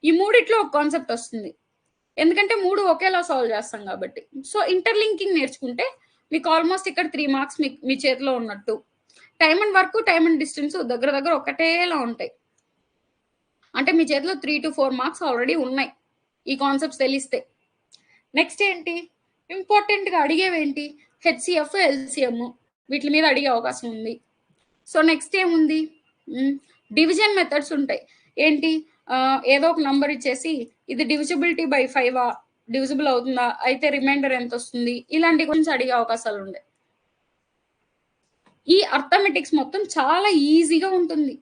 ఈ 3 ఒక కాన్సెప్ట్ వస్తుంది, ఎందుకంటే 3 ఒకేలా సాల్వ్ చేస్తాం కాబట్టి. సో ఇంటర్లింకింగ్ నేర్చుకుంటే మీకు ఆల్మోస్ట్ ఇక్కడ 3 మార్క్స్ మీ చేతిలో ఉన్నట్టు. Time and work, time and distance దగ్గర దగ్గర ఒకటేలా ఉంటాయి. అంటే మీ చేతిలో 3-4 మార్క్స్ ఆల్రెడీ ఉన్నాయి ఈ కాన్సెప్ట్స్ తెలిస్తే. నెక్స్ట్ ఏంటి, ఇంపార్టెంట్గా అడిగేవేంటి, హెచ్సిఎఫ్, ఎల్సిఎం వీటి మీద అడిగే అవకాశం ఉంది. సో నెక్స్ట్ ఏముంది, డివిజన్ మెథడ్స్ ఉంటాయి. ఏంటి, ఏదో ఒక నంబర్ ఇచ్చేసి ఇది డివిజిబిలిటీ బై 5 డివిజిబుల్ అవుతుందా, అయితే రిమైండర్ ఎంత వస్తుంది, ఇలాంటి గురించి అడిగే అవకాశాలు ఉంటాయి. ఈ అర్థమెటిక్స్ మొత్తం చాలా ఈజీగా ఉంటుంది.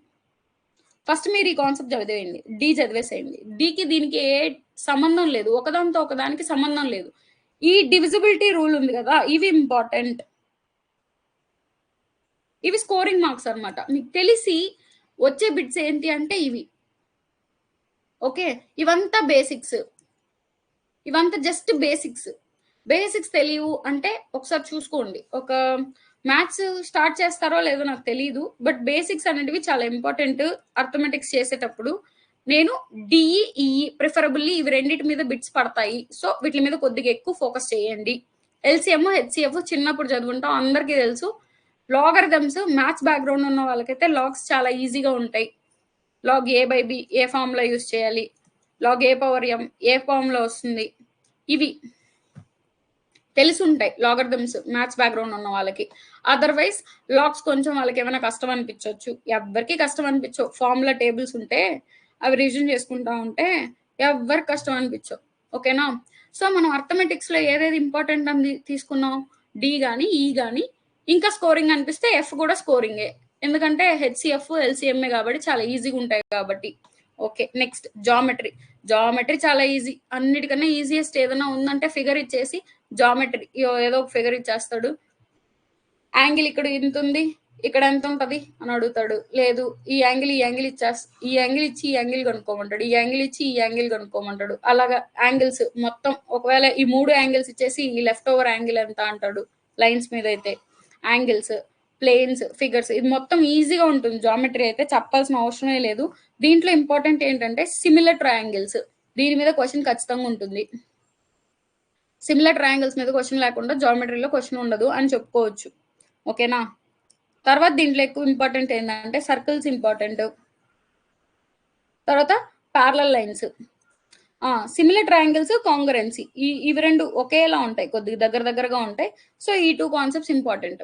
ఫస్ట్ మీరు ఈ కాన్సెప్ట్ చదివేయండి, డి చదివేసేయండి. డికి దీనికి ఏ సంబంధం లేదు, ఒకదానితో ఒకదానికి సంబంధం లేదు. ఈ డివిజిబిలిటీ రూల్ ఉంది కదా, ఇవి ఇంపార్టెంట్. ఇవి స్కోరింగ్ మార్క్స్ అనమాట. మీకు తెలిసి వచ్చే బిట్స్ ఏంటి అంటే ఇవి. ఓకే, ఇవంతా బేసిక్స్, ఇవంతా జస్ట్ బేసిక్స్. బేసిక్స్ తెలియవు అంటే ఒకసారి చూసుకోండి. ఒక మ్యాథ్స్ స్టార్ట్ చేస్తారో లేదో నాకు తెలియదు, బట్ బేసిక్స్ అనేటివి చాలా ఇంపార్టెంట్ అర్థమెటిక్స్ చేసేటప్పుడు. నేను డిఈఈ ప్రిఫరబుల్లీ ఇవి రెండింటి మీద బిట్స్ పడతాయి, సో వీటి మీద కొద్దిగా ఎక్కువ ఫోకస్ చేయండి. ఎల్సిఎం, హెచ్సిఎఫ్ చిన్నప్పుడు చదువుకుంటాం, అందరికీ తెలుసు. లాగరిథమ్స్ మ్యాథ్స్ బ్యాక్గ్రౌండ్ ఉన్న వాళ్ళకైతే లాగ్స్ చాలా ఈజీగా ఉంటాయి. Log A by B A formula use చేయాలి, log A power M A formula వస్తుంది, ఇవి తెలిసి ఉంటాయి లాగరిథమ్స్ మ్యాథ్స్ బ్యాక్గ్రౌండ్ ఉన్న వాళ్ళకి. అదర్వైజ్ లాగ్స్ కొంచెం వాళ్ళకి ఏమైనా కష్టం అనిపించవచ్చు, ఎవరికి కష్టం అనిపించవు. ఫార్ములా టేబుల్స్ ఉంటే అవి రివిజన్ చేసుకుంటా ఉంటే ఎవరికి కష్టం అనిపించవు. ఓకేనా. సో మనం అర్థమెటిక్స్ లో ఏదేది ఇంపార్టెంట్ అని తీసుకున్నాం, డి కానీ ఈ కానీ, ఇంకా స్కోరింగ్ అనిపిస్తే ఎఫ్ కూడా స్కోరింగే, ఎందుకంటే హెచ్సిఎఫ్ ఎల్సిఎంఏ కాబట్టి చాలా ఈజీగా ఉంటాయి కాబట్టి. Okay, next geometry. జామెట్రీ చాలా ఈజీ, అన్నిటికన్నా ఈజియెస్ట్ ఏదైనా ఉందంటే ఫిగర్ ఇచ్చేసి జామెట్రీ ఏదో ఒక ఫిగర్ ఇచ్చేస్తాడు. యాంగిల్ ఇక్కడ ఇంత ఉంది, ఇక్కడ ఎంత ఉంటది అని అడుగుతాడు. లేదు, ఈ యాంగిల్ ఈ యాంగిల్ ఇచ్చి ఈ యాంగిల్ కనుక్కోమంటాడు, ఈ యాంగిల్ ఇచ్చి ఈ యాంగిల్ కనుక్కోమంటాడు. అలాగా యాంగిల్స్ మొత్తం, ఒకవేళ ఈ 3 యాంగిల్స్ ఇచ్చేసి ఈ లెఫ్ట్ ఓవర్ యాంగిల్ ఎంత అంటాడు. లైన్స్ మీద అయితే యాంగిల్స్, ప్లేన్స్, ఫిగర్స్, ఇది మొత్తం ఈజీగా ఉంటుంది. జామెట్రీ అయితే చెప్పాల్సిన అవసరమే లేదు. దీంట్లో ఇంపార్టెంట్ ఏంటంటే సిమిలర్ ట్రయాంగిల్స్, దీని మీద క్వశ్చన్ ఖచ్చితంగా ఉంటుంది. సిమిలర్ ట్రయాంగిల్స్ మీద క్వశ్చన్ లేకుండా జామెట్రీలో క్వశ్చన్ ఉండదు అని చెప్పుకోవచ్చు. ఓకేనా. తర్వాత దీంట్లో ఎక్కువ ఇంపార్టెంట్ ఏంటంటే సర్కిల్స్ ఇంపార్టెంట్, తర్వాత ప్యారలల్ లైన్స్, సిమిలర్ ట్రయాంగిల్స్, కాంగ్రుయెన్సీ, ఇవి రెండు ఒకేలా ఉంటాయి, కొద్దిగా దగ్గర దగ్గరగా ఉంటాయి. సో ఈ 2 కాన్సెప్ట్స్ ఇంపార్టెంట్.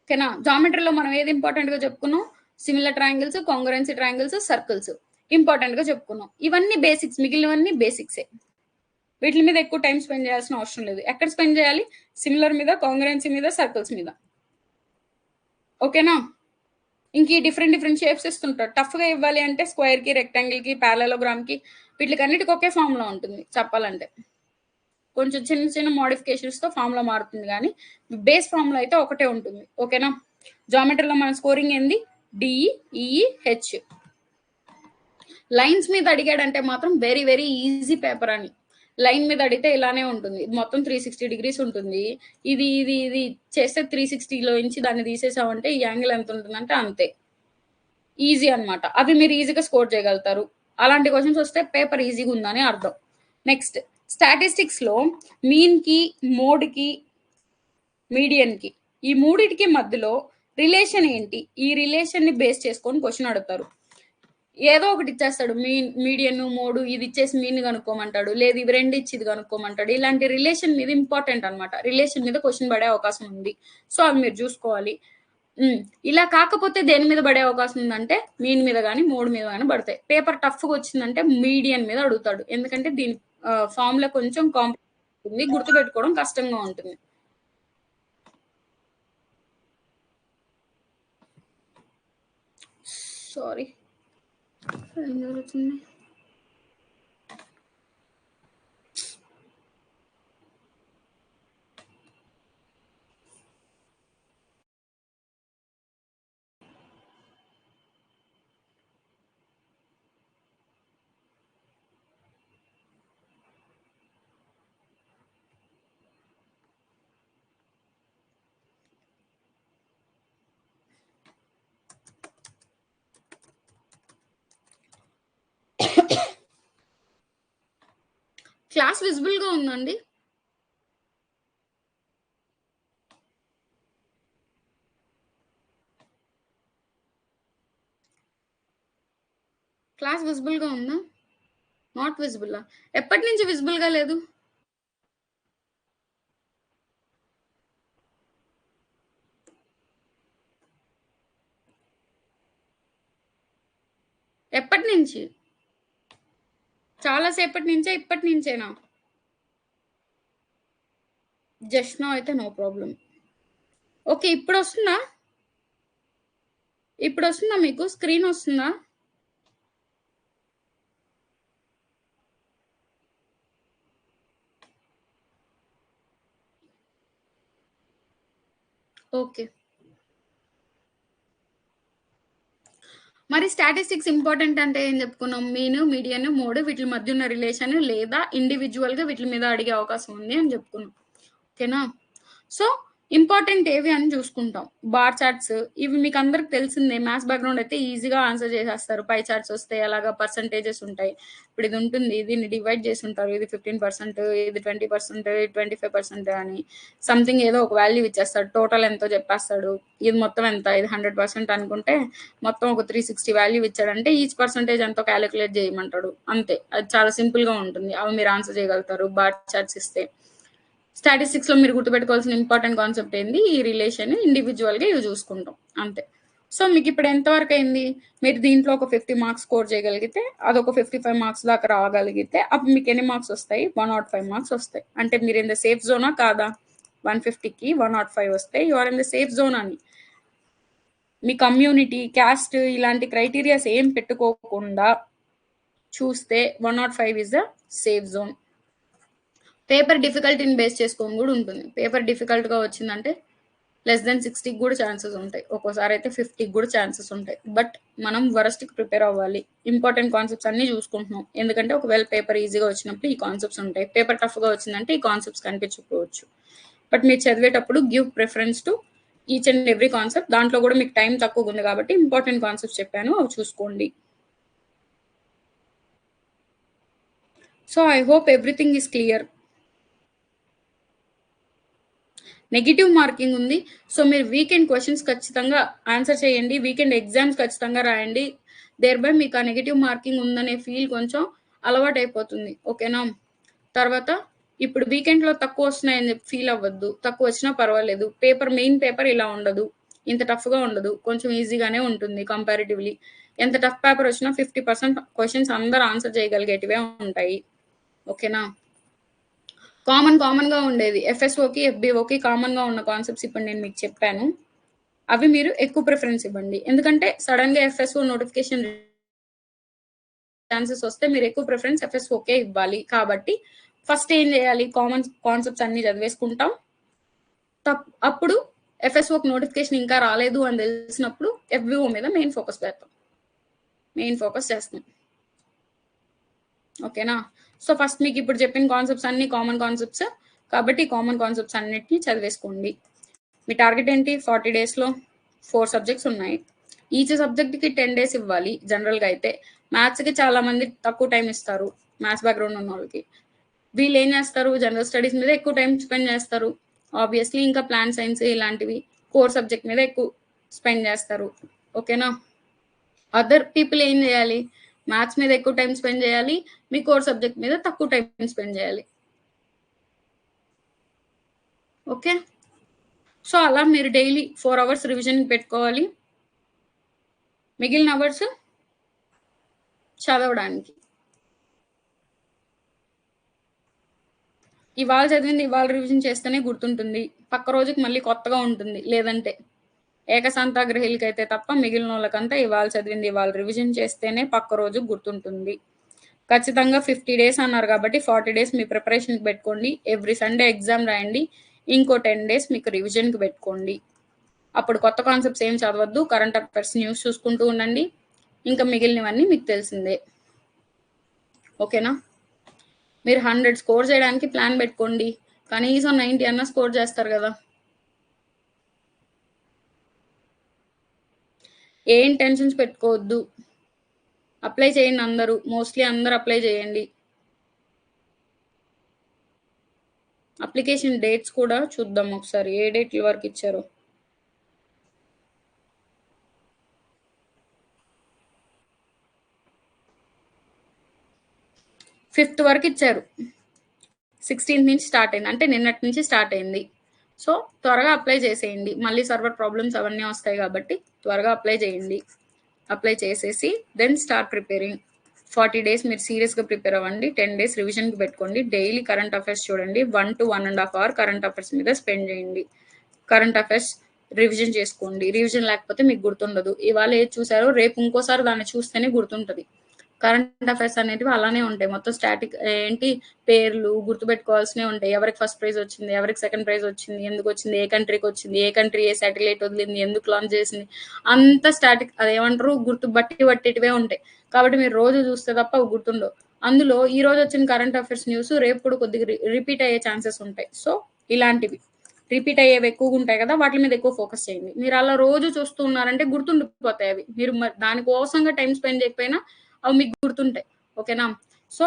ఓకేనా. జామెట్రీలో మనం ఏది ఇంపార్టెంట్ గా చెప్పుకున్నాం, similar triangles, congruency triangles, circles important గా చెప్పుకున్నాం. ఇవన్నీ బేసిక్స్, మిగిలినవన్నీ బేసిక్సే. వీటి మీద ఎక్కువ టైం స్పెండ్ చేయాల్సిన అవసరం లేదు. ఎక్కడ స్పెండ్ చేయాలి, సిమిలర్ మీద, కాంగ్రుయెన్సీ మీద, సర్కిల్స్ మీద. ఓకేనా. ఇంక ఈ డిఫరెంట్ షేప్స్ ఇస్తుంటారు. టఫ్గా ఇవ్వాలి అంటే స్క్వేర్ కి, రెక్టాంగిల్ కి, ప్యారలలోగ్రామ్ కి, వీటికి అన్నిటికీ ఒకే ఫార్ములా ఉంటుంది చెప్పాలంటే. కొంచెం చిన్న చిన్న మోడిఫికేషన్స్ తో ఫార్ములా మారుతుంది, కానీ బేస్ ఫార్ములా అయితే ఒకటే ఉంటుంది. ఓకేనా. జామెట్రీలో మన స్కోరింగ్ ఏంది, డిఈ హెచ్. లైన్స్ మీద అడిగాడంటే మాత్రం వెరీ వెరీ ఈజీ పేపర్ అని. లైన్ మీద అడిగితే ఇలానే ఉంటుంది, ఇది మొత్తం 360 డిగ్రీస్ ఉంటుంది. ఇది ఇది ఇది చేస్తే 360లో నుంచి దాన్ని తీసేసామంటే ఈ యాంగిల్ ఎంత ఉంటుందంటే అంతే. ఈజీ అనమాట. అవి మీరు ఈజీగా స్కోర్ చేయగలుగుతారు. అలాంటి క్వశ్చన్స్ వస్తే పేపర్ ఈజీగా ఉందని అర్థం. నెక్స్ట్ స్టాటిస్టిక్స్ లో మీన్ కి, మోడ్ కి, మీడియన్ కి, ఈ మూడిటికి మధ్యలో రిలేషన్ ఏంటి, ఈ రిలేషన్ ని బేస్ చేసుకొని క్వశ్చన్ అడుగుతారు. ఏదో ఒకటి ఇచ్చేస్తాడు, మీడియన్, మోడు, ఇది ఇచ్చేసి మీన్ కనుక్కోమంటాడు, లేదు ఇవి రెండు ఇచ్చి ఇది కనుక్కోమంటాడు. ఇలాంటి రిలేషన్ మీద ఇంపార్టెంట్ అనమాట, రిలేషన్ మీద క్వశ్చన్ పడే అవకాశం ఉంది. సో అవి మీరు చూసుకోవాలి. ఇలా కాకపోతే దేని మీద పడే అవకాశం ఉందంటే మీన్ మీద కానీ మోడ్ మీద కానీ పడతాయి. పేపర్ టఫ్గా వచ్చిందంటే మీడియన్ మీద అడుగుతాడు, ఎందుకంటే దీని ఫార్ములా కొంచెం కాంప్లికేట్ ఉంది, గుర్తుపెట్టుకోవడం కష్టంగా ఉంటుంది. సారీ, ఏం జరుగుతుంది. క్లాస్ విజిబుల్ గా ఉందండి. క్లాస్ విజిబుల్‌గా ఉందా? నాట్ విజిబులా? ఎప్పటి నుంచి విజిబుల్‌గా లేదు? ఎప్పటి నుంచి? చాలా సేపటి నుంచా? ఇప్పటి నుంచేనా? జస్ట్ నౌ అయితే నో ప్రాబ్లమ్. ఓకే. ఇప్పుడొస్తుందా? ఇప్పుడొస్తుందా మీకు? స్క్రీనొస్తుందా? ఓకే. మరి స్టాటిస్టిక్స్ ఇంపార్టెంట్ అంటే ఏం చెప్పుకున్నాం? మీన్, మీడియన్, మోడ్ వీటిల మధ్య ఉన్న రిలేషన్ లేదా ఇండివిడ్యువల్‌గా వీటిల మీద అడిగే అవకాశం ఉంది అని చెప్పుకున్నాం. ఓకేనా? సో, ఇంపార్టెంట్ ఏవి అని చూసుకుంటాం. బార్ చార్ట్స్ ఇవి మీకందరికి తెలిసిందే. మ్యాథ్స్ బ్యాక్‌గ్రౌండ్ అయితే ఈజీగా ఆన్సర్ చేసేస్తారు. పై చార్ట్స్ వస్తాయి. అలాగా పర్సెంటేజెస్ ఉంటాయి. ఇప్పుడు ఇది ఉంటుంది. దీన్ని డివైడ్ చేసుంటారు. ఇది 15%, ఇది 20%, ఇది 25% అని సంథింగ్ ఏదో ఒక వాల్యూ ఇచ్చేస్తాడు. టోటల్ ఎంతో చెప్పేస్తాడు. ఇది మొత్తం ఎంత? ఇది 100% అనుకుంటే మొత్తం ఒక 360 వాల్యూ ఇచ్చాడంటే ఈచ్ పర్సెంటేజ్ ఎంతో కాలిక్యులేట్ చేయమంటాడు. అంతే. అది చాలా సింపుల్‌గా ఉంటుంది. అవి మీరు ఆన్సర్ చేయగలుగుతారు బార్ చార్ట్స్ ఇస్తే. స్టాటిస్టిక్స్‌లో మీరు గుర్తుపెట్టుకోవాల్సిన ఇంపార్టెంట్ కాన్సెప్ట్ ఏంది? ఈ రిలేషన్ ఇండివిడ్యువల్‌గా ఇవి చూసుకుంటాం. అంతే. సో, మీకిప్పుడు ఎంత వరకయింది? మీరు దీంట్లో ఒక 50 మార్క్స్ స్కోర్ చేయగలిగితే, అదొక 55 మార్క్స్ దాకా రాగలిగితే, అప్పుడు మీకెన్ని మార్క్స్ వస్తాయి? 105 మార్క్స్ వస్తాయి. అంటే మీరు ఇన్ ద సేఫ్ జోనా కాదా? 150కి 105 వస్తే you are in the safe zone అని. మీ కమ్యూనిటీ, క్యాస్ట్ ఇలాంటి క్రైటీరియాస్ ఏం పెట్టుకోకుండా చూస్తే 105 is the safe zone. Paper డిఫికల్టీని బేస్ చేసుకొని కూడా ఉంటుంది. పేపర్ డిఫికల్ట్‌గా వచ్చిందంటే లెస్ దెన్ 60కి కూడా ఛాన్సెస్ ఉంటాయి. ఒక్కోసారి అయితే 50కి కూడా ఛాన్సెస్ ఉంటాయి. బట్ మనం వరస్ట్‌కి ప్రిపేర్ అవ్వాలి. ఇంపార్టెంట్ కాన్సెప్ట్స్ అన్నీ చూసుకుంటున్నాం. ఎందుకంటే ఒకవేళ పేపర్ ఈజీగా వచ్చినప్పుడు ఈ కాన్సెప్ట్స్ ఉంటాయి. పేపర్ టఫ్‌గా వచ్చిందంటే ఈ కాన్సెప్ట్స్ కనిపించకపోవచ్చు. బట్ మీరు చదివేటప్పుడు give preference to each and every concept. దాంట్లో కూడా మీకు టైం తక్కువగా ఉంది కాబట్టి ఇంపార్టెంట్ కాన్సెప్ట్స్ చెప్పాను. అవి చూసుకోండి. So I hope everything is clear. Negative marking ఉంది. సో, మీరు వీకెండ్ క్వెషన్స్ ఖచ్చితంగా ఆన్సర్ చేయండి. వీకెండ్ ఎగ్జామ్స్ ఖచ్చితంగా రాయండి. దేర్‌బై మీకు ఆ నెగెటివ్ మార్కింగ్ ఉందనే ఫీల్ కొంచెం అలవాటైపోతుంది. ఓకేనా? తర్వాత ఇప్పుడు వీకెండ్‌లో తక్కువొస్తున్నాయని చెప్పి ఫీల్ అవ్వద్దు. తక్కువొచ్చినా పర్వాలేదు. మెయిన్ పేపర్ ఇలా ఉండదు. ఇంత టఫ్‌గా ఉండదు. కొంచెం ఈజీగానే ఉంటుంది కంపారిటివ్‌లీ. ఎంత టఫ్ పేపర్ వచ్చినా 50% క్వెషన్స్ అందరూ ఆన్సర్ చేయగలిగేటివే ఉంటాయి. ఓకేనా? కామన్‌గా ఉండేది. ఎఫ్ఎస్ఓకి, ఎఫ్బీఓకి కామన్‌గా ఉన్న కాన్సెప్ట్స్ ఇప్పుడు నేను మీకు చెప్పాను. అవి మీరు ఎక్కువ ప్రిఫరెన్స్ ఇవ్వండి. ఎందుకంటే సడెన్‌గా ఎఫ్ఎస్ఓ నోటిఫికేషన్ ఛాన్సెస్ వస్తే మీరు ఎక్కువ ప్రిఫరెన్స్ ఎఫ్ఎస్ఓకే ఇవ్వాలి. కాబట్టి ఫస్ట్ ఏం చేయాలి? కామన్ కాన్సెప్ట్స్ అన్నీ చదివేసుకుంటాం. అప్పుడు ఎఫ్ఎస్ఓకి నోటిఫికేషన్ ఇంకా రాలేదు అని తెలిసినప్పుడు ఎఫ్బీఓ మీద మెయిన్ ఫోకస్ చేస్తాం. మెయిన్ ఫోకస్ చేస్తాం. ఓకేనా? సో, ఫస్ట్ మీకు ఇప్పుడు చెప్పిన కాన్సెప్ట్స్ అన్నీ కామన్ కాన్సెప్ట్స్. కాబట్టి కామన్ కాన్సెప్ట్స్ అన్నిటిని చదివేసుకోండి. మీ టార్గెట్ ఏంటి? 40 డేస్‌లో 4 సబ్జెక్ట్స్ ఉన్నాయి. ఈచ్ సబ్జెక్ట్‌కి 10 డేస్ ఇవ్వాలి జనరల్‌గా అయితే. మ్యాథ్స్‌కి చాలా మంది తక్కువ టైం ఇస్తారు. మ్యాథ్స్ బ్యాక్‌గ్రౌండ్ ఉన్నోళ్ళకి. వీళ్ళేం చేస్తారు? జనరల్ స్టడీస్ మీద ఎక్కువ టైం స్పెండ్ చేస్తారు. ఆబ్వియస్‌లీ ఇంకా ప్లాన్ సైన్స్ ఇలాంటివి కోర్ సబ్జెక్ట్ మీద ఎక్కువ స్పెండ్ చేస్తారు. ఓకేనా? అదర్ పీపుల్ ఏం చేయాలి? మ్యాథ్స్ మీద ఎక్కువ టైం స్పెండ్ చేయాలి. మీ కోర్ సబ్జెక్ట్ మీద తక్కువ టైం స్పెండ్ చేయాలి. ఓకే. సో, అలా మీరు డైలీ 4 అవర్స్ రివిజన్‌కి పెట్టుకోవాలి. మిగిలిన అవర్స్ చదవడానికి. ఇవాళ చదివింది ఇవాళ రివిజన్ చేస్తేనే గుర్తుంటుంది. పక్క రోజుకి మళ్ళీ కొత్తగా ఉంటుంది. లేదంటే ఏకసంతాగ్రహీలకైతే తప్ప మిగిలినోళ్ళకంతా ఇవాళ చదివింది ఇవాళ రివిజన్ చేస్తేనే పక్క రోజు గుర్తుంటుంది. ఖచ్చితంగా 50 డేస్ అన్నారు కాబట్టి 40 డేస్ మీ ప్రిపరేషన్‌కి పెట్టుకోండి. ఎవ్రీ సండే ఎగ్జామ్ రాయండి. ఇంకో 10 డేస్ మీకు రివిజన్‌కి పెట్టుకోండి. అప్పుడు కొత్త కాన్సెప్ట్స్ ఏం చదవద్దు. కరెంట్ అఫైర్స్ న్యూస్ చూసుకుంటూ ఉండండి. ఇంకా మిగిలినవన్నీ మీకు తెలిసిందే. ఓకేనా? మీరు 100 స్కోర్ చేయడానికి ప్లాన్ పెట్టుకోండి. కనీసం 90 అన్నా స్కోర్ చేస్తారు కదా! ఏం టెన్షన్స్ పెట్టుకోవద్దు. అప్లై చేయండి అందరూ. మోస్ట్‌లీ అందరూ అప్లై చేయండి. అప్లికేషన్ డేట్స్ కూడా చూద్దాం ఒకసారి. ఏ డేట్‌ల వరకు ఇచ్చారో. 5th వరకు ఇచ్చారు. 16th నుంచి స్టార్ట్ అయింది. అంటే నిన్నటి నుంచి స్టార్ట్ అయింది. సో, త్వరగా అప్లై చేసేయండి. మళ్ళీ సర్వర్ ప్రాబ్లమ్స్ అవన్నీ వస్తాయి కాబట్టి త్వరగా అప్లై చేయండి. అప్లై చేసేసి దెన్ స్టార్ట్ ప్రిపేరింగ్. 40 డేస్ మీరు సీరియస్‌గా ప్రిపేర్ అవ్వండి. 10 డేస్ రివిజన్‌కి పెట్టుకోండి. డైలీ కరెంట్ అఫైర్స్ చూడండి. 1 to 1.5 అవర్ కరెంట్ అఫైర్స్ మీద స్పెండ్ చేయండి. కరెంట్ అఫైర్స్ రివిజన్ చేసుకోండి. రివిజన్ లేకపోతే మీకు గుర్తుండదు. ఇవాళ ఏది చూసారో రేపు ఇంకోసారి దాన్ని చూస్తేనే గుర్తుంటది. కరెంట్ అఫైర్స్ అనేటివి అలానే ఉంటాయి. మొత్తం స్టాటిక్ ఏంటి పేర్లు గుర్తుపెట్టుకోవాల్సినవి ఉంటాయి. ఎవరికి ఫస్ట్ ప్రైజ్ వచ్చింది, ఎవరికి సెకండ్ ప్రైజ్ వచ్చింది, ఎందుకు వచ్చింది, ఏ కంట్రీకి వచ్చింది, ఏ కంట్రీ ఏ శాటిలైట్ వదిలింది, ఎందుకు లాంచ్ చేసింది, అంత స్టాటిక్ అదేమంటారు గుర్తు బట్టివే ఉంటాయి. కాబట్టి మీరు రోజు చూస్తే తప్ప అవి గుర్తుండవు. అందులో ఈ రోజు వచ్చిన కరెంట్ అఫైర్స్ న్యూస్ రేపు కూడా కొద్దిగా రిపీట్ అయ్యే ఛాన్సెస్ ఉంటాయి. సో ఇలాంటివి రిపీట్ అయ్యేవి ఎక్కువగా ఉంటాయి కదా, వాటి మీద ఎక్కువ ఫోకస్ చేయండి. మీరు అలా రోజు చూస్తూ ఉన్నారంటే గుర్తుండిపోతాయి అవి. మీరు దానికోసంగా టైం స్పెండ్ చేయకపోయినా అవి మీకు గుర్తుంటాయి. ఓకేనా? సో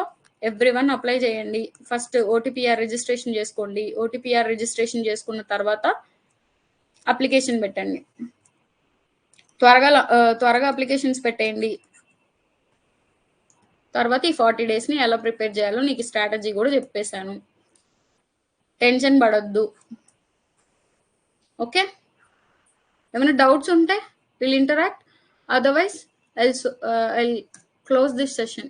ఎవ్రీవన్ అప్లై చేయండి. ఫస్ట్ ఓటీపీఆర్ రిజిస్ట్రేషన్ చేసుకోండి. ఓటీపీఆర్ రిజిస్ట్రేషన్ చేసుకున్న తర్వాత అప్లికేషన్ పెట్టండి. త్వరగా అప్లికేషన్స్ పెట్టేయండి. తర్వాత ఈ 40 డేస్ని ఎలా ప్రిపేర్ చేయాలో నీకు స్ట్రాటజీ కూడా చెప్పేశాను. టెన్షన్ పడొద్దు. ఓకే? ఏమైనా డౌట్స్ ఉంటే will interact, otherwise I'll close this session.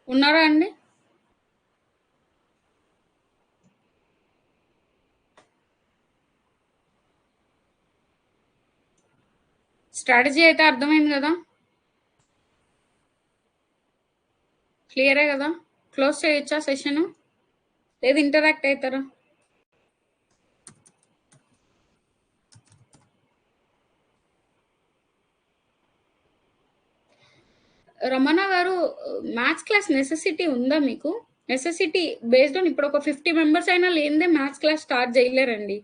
ఉన్నారా అండి? స్ట్రాటజీ అయితే అర్థమైంది కదా, క్లియరే కదా? క్లోజ్ చేయొచ్చా సెషన్? లేదు ఇంటరాక్ట్ అవుతారా? రమణ గారు, మ్యాథ్స్ క్లాస్ నెసెసిటీ ఉందా మీకు? నెసెసిటీ బేస్డ్ ఆన్ ఇప్పుడు ఒక 50 మెంబర్స్ అయినా లేనిదే మ్యాథ్స్ క్లాస్ స్టార్ట్ చేయలేరండి.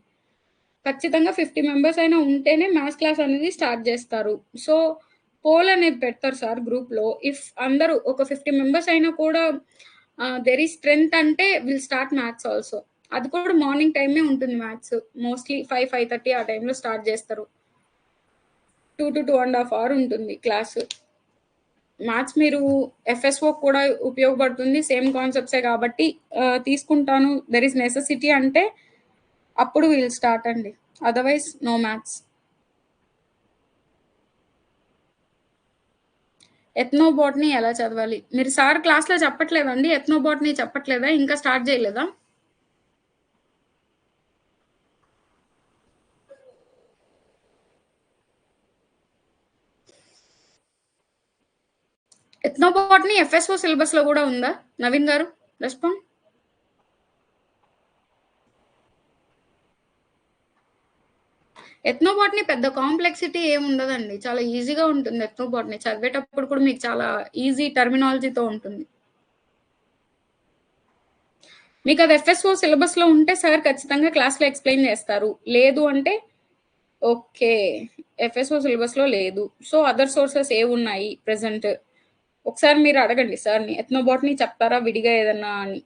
ఖచ్చితంగా 50 మెంబర్స్ అయినా ఉంటేనే మ్యాథ్స్ క్లాస్ అనేది స్టార్ట్ చేస్తారు. సో పోల్ అనేది పెడతారు సార్ గ్రూప్లో. ఇఫ్ అందరూ ఒక 50 మెంబర్స్ అయినా కూడా దెర్ ఈస్ స్ట్రెంత్ అంటే విల్ స్టార్ట్ మ్యాథ్స్ ఆల్సో. అది కూడా మార్నింగ్ టైమే ఉంటుంది మ్యాథ్స్. మోస్ట్లీ 5:30 ఆ టైంలో స్టార్ట్ చేస్తారు. 2 to 2.5 అవర్ ఉంటుంది క్లాసు. మ్యాథ్స్ మీరు ఎఫ్ఎస్ఓ కూడా ఉపయోగపడుతుంది. సేమ్ కాన్సెప్ట్సే కాబట్టి తీసుకుంటాను, దెర్ ఈస్ నెసెసిటీ అంటే అప్పుడు విల్ స్టార్ట్ అండి. Otherwise no maths. ఎథ్నోబాట్నీ ఎలా చదవాలి? మీరు సార్ క్లాస్లో చెప్పట్లేదండి? ఎథ్నోబాట్నీ చెప్పట్లేదా? ఇంకా స్టార్ట్ చేయలేదా? ఎథ్నోబాట్నీ ఎఫ్ఎస్ఓ సిలబస్లో కూడా ఉందా? నవీన్ గారు రెస్పాండ్. ఎథ్నోబాట్నీ పెద్ద కాంప్లెక్సిటీ ఏముండదండి. చాలా ఈజీగా ఉంటుంది ఎథ్నోబాట్నీ. చదివేటప్పుడు కూడా మీకు చాలా ఈజీ టర్మినాలజీతో ఉంటుంది. మీకు అది ఎఫ్ఎస్ఓ సిలబస్లో ఉంటే సార్ ఖచ్చితంగా క్లాస్లో ఎక్స్ప్లెయిన్ చేస్తారు. లేదు అంటే ఓకే, ఎఫ్ఎస్ఓ సిలబస్లో లేదు. సో అదర్ సోర్సెస్ ఏమున్నాయి ప్రెసెంట్ ఒకసారి మీరు అడగండి సార్ని. ఎథ్నోబాట్నీ చెప్తారా విడిగా ఏదన్నా అని.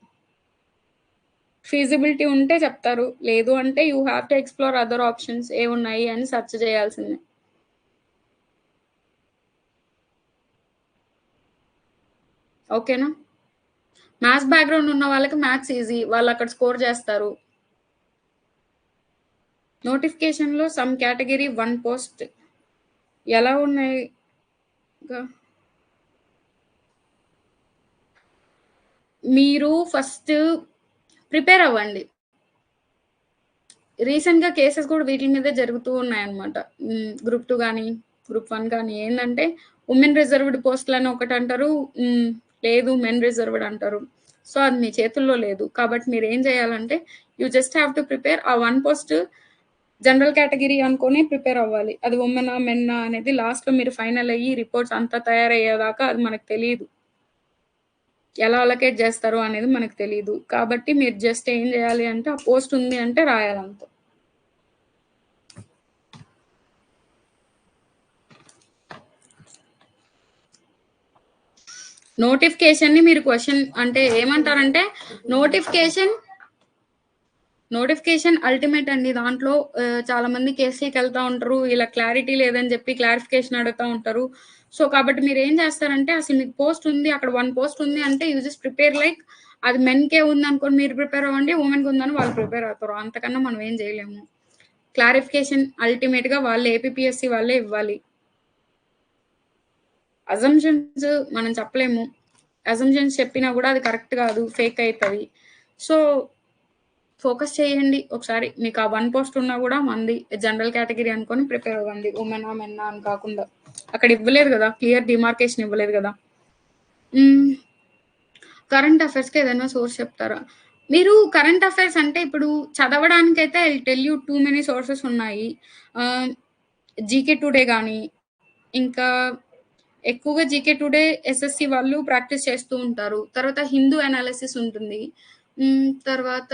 ఫీజిబిలిటీ ఉంటే చెప్తారు. లేదు అంటే you have to explore other options ఏమున్నాయి అని సెర్చ్ చేయాల్సిందే. ఓకేనా? మ్యాథ్స్ బ్యాక్గ్రౌండ్ ఉన్న వాళ్ళకి మ్యాథ్స్ ఈజీ, వాళ్ళు అక్కడ స్కోర్ చేస్తారు. నోటిఫికేషన్లో సమ్ కేటగిరీ 1 పోస్ట్ ఎలా ఉన్నాయి? మీరు ఫస్ట్ ప్రిపేర్ అవ్వండి. రీసెంట్గా కేసెస్ కూడా వీటి మీదే జరుగుతూ ఉన్నాయన్నమాట. గ్రూప్ 2 కానీ గ్రూప్ 1 కానీ ఏంటంటే ఉమెన్ రిజర్వ్డ్ పోస్టులని ఒకటి అంటారు, లేదు మెన్ రిజర్వ్డ్ అంటారు. సో అది మీ చేతుల్లో లేదు. కాబట్టి మీరు ఏం చేయాలంటే you just have to prepare. ఆ 1 పోస్ట్ జనరల్ కేటగిరీ అనుకొని ప్రిపేర్ అవ్వాలి. అది ఉమెనా మెన్నా అనేది లాస్ట్లో మీరు ఫైనల్ అయ్యి రిపోర్ట్స్ అంతా తయారయ్యేదాకా అది మనకు తెలియదు. ఎలా అలొకేట్ చేస్తారు అనేది మనకు తెలీదు. కాబట్టి మీరు జస్ట్ ఏం చేయాలి అంటే ఆ పోస్ట్ ఉంది అంటే రాయాలంతే. నోటిఫికేషన్‌ని మీరు క్వెషన్ అంటే ఏమంటారంటే నోటిఫికేషన్ నోటిఫికేషన్ అల్టిమేట్ అండి. దాంట్లో చాలా మంది కేఎస్‌సికెళ్తా ఉంటారు. ఇలా క్లారిటీ లేదని చెప్పి క్లారిఫికేషన్ అడుగుతా ఉంటారు. సో, కాబట్టి మీరేం చేస్తారంటే అసలు మీకు పోస్ట్ ఉంది. అక్కడ 1 పోస్ట్ ఉంది అంటే యూ జస్ట్ ప్రిపేర్ లైక్ అది మెన్‌కే ఉందనుకోని మీరు ప్రిపేర్ అవ్వండి. వుమెన్‌కి ఉందని వాళ్ళు ప్రిపేర్ అవుతారు. అంతకన్నా మనం ఏం చేయలేము. క్లారిఫికేషన్ అల్టిమేట్‌గా వాళ్ళే ఏపీపీఎస్‌సి వాళ్ళే ఇవ్వాలి. అజంప్షన్స్ మనం చెప్పలేము. అజంప్షన్స్ చెప్పినా గూడా అది కరెక్ట్ గాదు. ఫేక్ అయితది. సో, ఫోకస్ చేయండి ఒకసారి. మీకు ఆ 1 పోస్ట్ ఉన్నా గూడా మంది జనరల్ కేటగిరీ అనుకోని ప్రిపేర్ అవ్వండి. వుమెనా, మెన్నా అని కాకుండా. అక్కడ ఇవ్వలేదు గదా! క్లియర్ డిమార్కేషన్ ఇవ్వలేదు గదా! హ్మ్. కరెంట్ అఫైర్స్‌కి ఏదైనా సోర్స్ చెప్తారా? మీరు కరెంట్ అఫైర్స్ అంటే ఇప్పుడు చదవడానికైతే I will tell you too many sources ఉన్నాయి. ఆహ్, జీకే టుడే గాని, ఇంకా ఎక్కువగా జీకే టుడే, ఎస్ఎస్‌సి వాళ్ళు ప్రాక్టీస్ చేస్తూ ఉంటారు. తర్వాత హిందూ అనాలిసిస్ ఉంటుంది. తర్వాత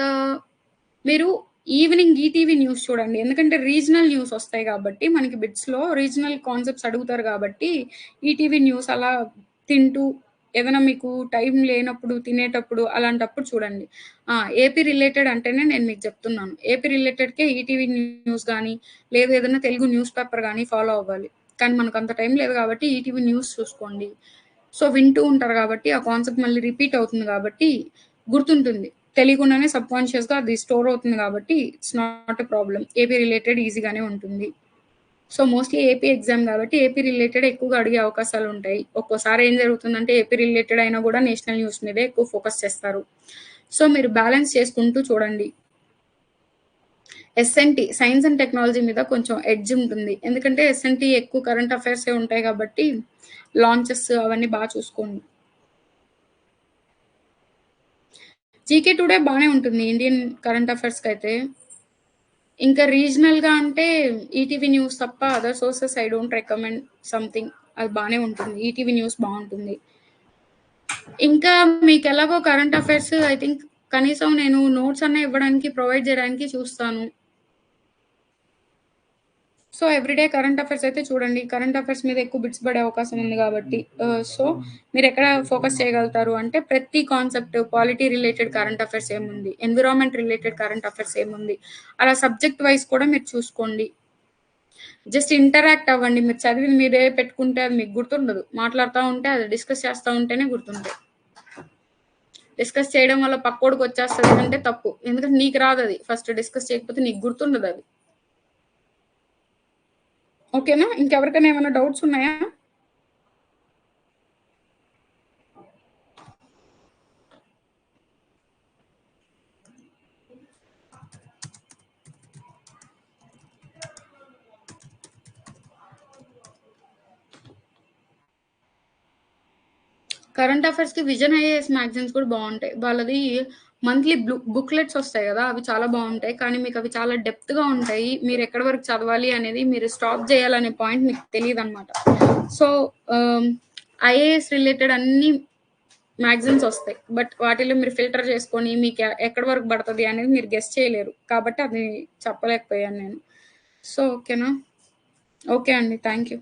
మీరు ఈవినింగ్ ఈటీవీ న్యూస్ చూడండి. ఎందుకంటే రీజనల్ న్యూస్ ఒస్తాయి గాబట్టి, మనకి బిట్స్‌లో రీజనల్ కాన్సెప్ట్స్ అడుగుతారు గాబట్టి, ఈటీవీ న్యూస్ అలా తింటూ ఏదైనా మీకు టైం లేనప్పుడు, తినేటప్పుడు అలాంటప్పుడు చూడండి. ఆ! ఏపీ రిలేటెడ్ అంటేనే నేను మీకు చెప్తున్నాను. ఏపీ రిలేటెడ్‌కే ఈటీవీ న్యూస్ గాని, లేదు ఏదైనా తెలుగు న్యూస్ పేపర్ గాని ఫాలో అవ్వాలి. కానీ మనకంత టైం లేదు గాబట్టి ఈటీవీ న్యూస్ చూసుకోండి. సో, వింటూ ఉంటారు గాబట్టి, ఆ కాన్సెప్ట్ మళ్ళీ రిపీట్ అవుతుంది గాబట్టి గుర్తుంటుంది. తెలియకుండానే సబ్‌కాన్షియస్‌గా అది స్టోర్ అవుతుంది గాబట్టి, it's not a problem. AP related ఈజీగానే ఉంటుంది. సో, మోస్ట్‌లీ ఏపీ ఎగ్జామ్ గాబట్టి, ఏపీ రిలేటెడ్ ఎక్కువగా అడిగే అవకాశాలుంటాయి. ఒక్కోసారి ఏం జరుగుతుందంటే, ఏపీ రిలేటెడ్ అయినా గూడా నేషనల్ న్యూస్ మీదే ఎక్కువ ఫోకస్ చేస్తారు. సో, మీరు బ్యాలెన్స్ చేసుకుంటూ చూడండి. ఎస్ఎన్‌టి సైన్స్ అండ్ టెక్నాలజీ మీద కొంచెం ఎడ్జ్ ఉంటుంది. ఎందుకంటే, ఎస్ఎన్‌టి ఎక్కువ కరెంట్ అఫైర్సే ఉంటాయి గాబట్టి, లాంచెస్ అవన్నీ చూసుకోండి. జీకే టుడే బానే ఉంటుంది. ఇండియన్ కరెంట్ అఫైర్స్‌కైతే. ఇంకా రీజనల్‌గా అంటే ఈటీవీ న్యూస్ తప్ప other sources I don't recommend something. అది బానే ఉంటుంది. ఈటీవీ న్యూస్ బావుంటుంది. ఇంకా మీకెలాగో కరెంట్ అఫైర్స్ ఐ థింక్ కనీసం నేను నోట్స్ అన్నా ఇవ్వడానికి, ప్రొవైడ్ జేయడానికి చూస్తాను. సో, ఎవ్రీడే కరెంట్ అఫైర్స్ అయితే చూడండి. కరెంట్ అఫైర్స్ మీద ఎక్కువ బిట్స్ పడే అవకాశం ఉంది గాబట్టి. సో, మీరెక్కడ ఫోకస్ చేయగలుగుతారు అంటే ప్రతి concept polity related current affairs ఏముంది, ఎన్విరాన్మెంట్ రిలేటెడ్ కరెంట్ అఫైర్స్ ఏముంది, అలా సబ్జెక్ట్ వైస్ కూడా మీరు చూసుకోండి. జస్ట్ ఇంటరాక్ట్ అవ్వండి. మీరు చదివింది మీరే పెట్టుకుంటే అది మీకు గుర్తుండదు. మాట్లాడుతా ఉంటే అది డిస్కస్ చేస్తా ఉంటేనే గుర్తుంటాయి. డిస్కస్ చేయడం వల్ల పక్కోడికొచ్చేస్తది అంటే తప్పు. ఎందుకంటే నీకు రాదది. ఫస్ట్ డిస్కస్ చేయకపోతే నీకు గుర్తుండదది. ఓకేనా? ఇంకెవరికైనా ఏమైనా డౌట్స్ ఉన్నాయా? కరెంట్ అఫైర్స్‌కి విజన్ ఐఏఎస్ మ్యాగజైన్స్ కూడా బావుంటాయి. వాళ్ళది మంత్లీ బుక్లెట్స్ ఒస్తాయి గదా! అవి చాలా బావుంటాయి. కానీ మీకవి చాలా డెప్త్‌గా ఉంటాయి. మీరెక్కడి వరకు చదవాలి అనేది మీరు స్టాప్ జేయాలనే పాయింట్ మీకు తెలీదనమాట. సో, ఆహ్, ఐఏఎస్ రిలేటెడ్ అన్ని మ్యాగజైన్స్ ఒస్తాయి. బట్ వాటిలో మీరు ఫిల్టర్ చేసుకొని మీకు ఎక్కడి వరకు పడతది అనేది మీరు గెస్ చేయలేరు. కాబట్టి అది చెప్పలేకపోయాను నేను. సో, ఓకేనా? ఓకే అండి. Thank you.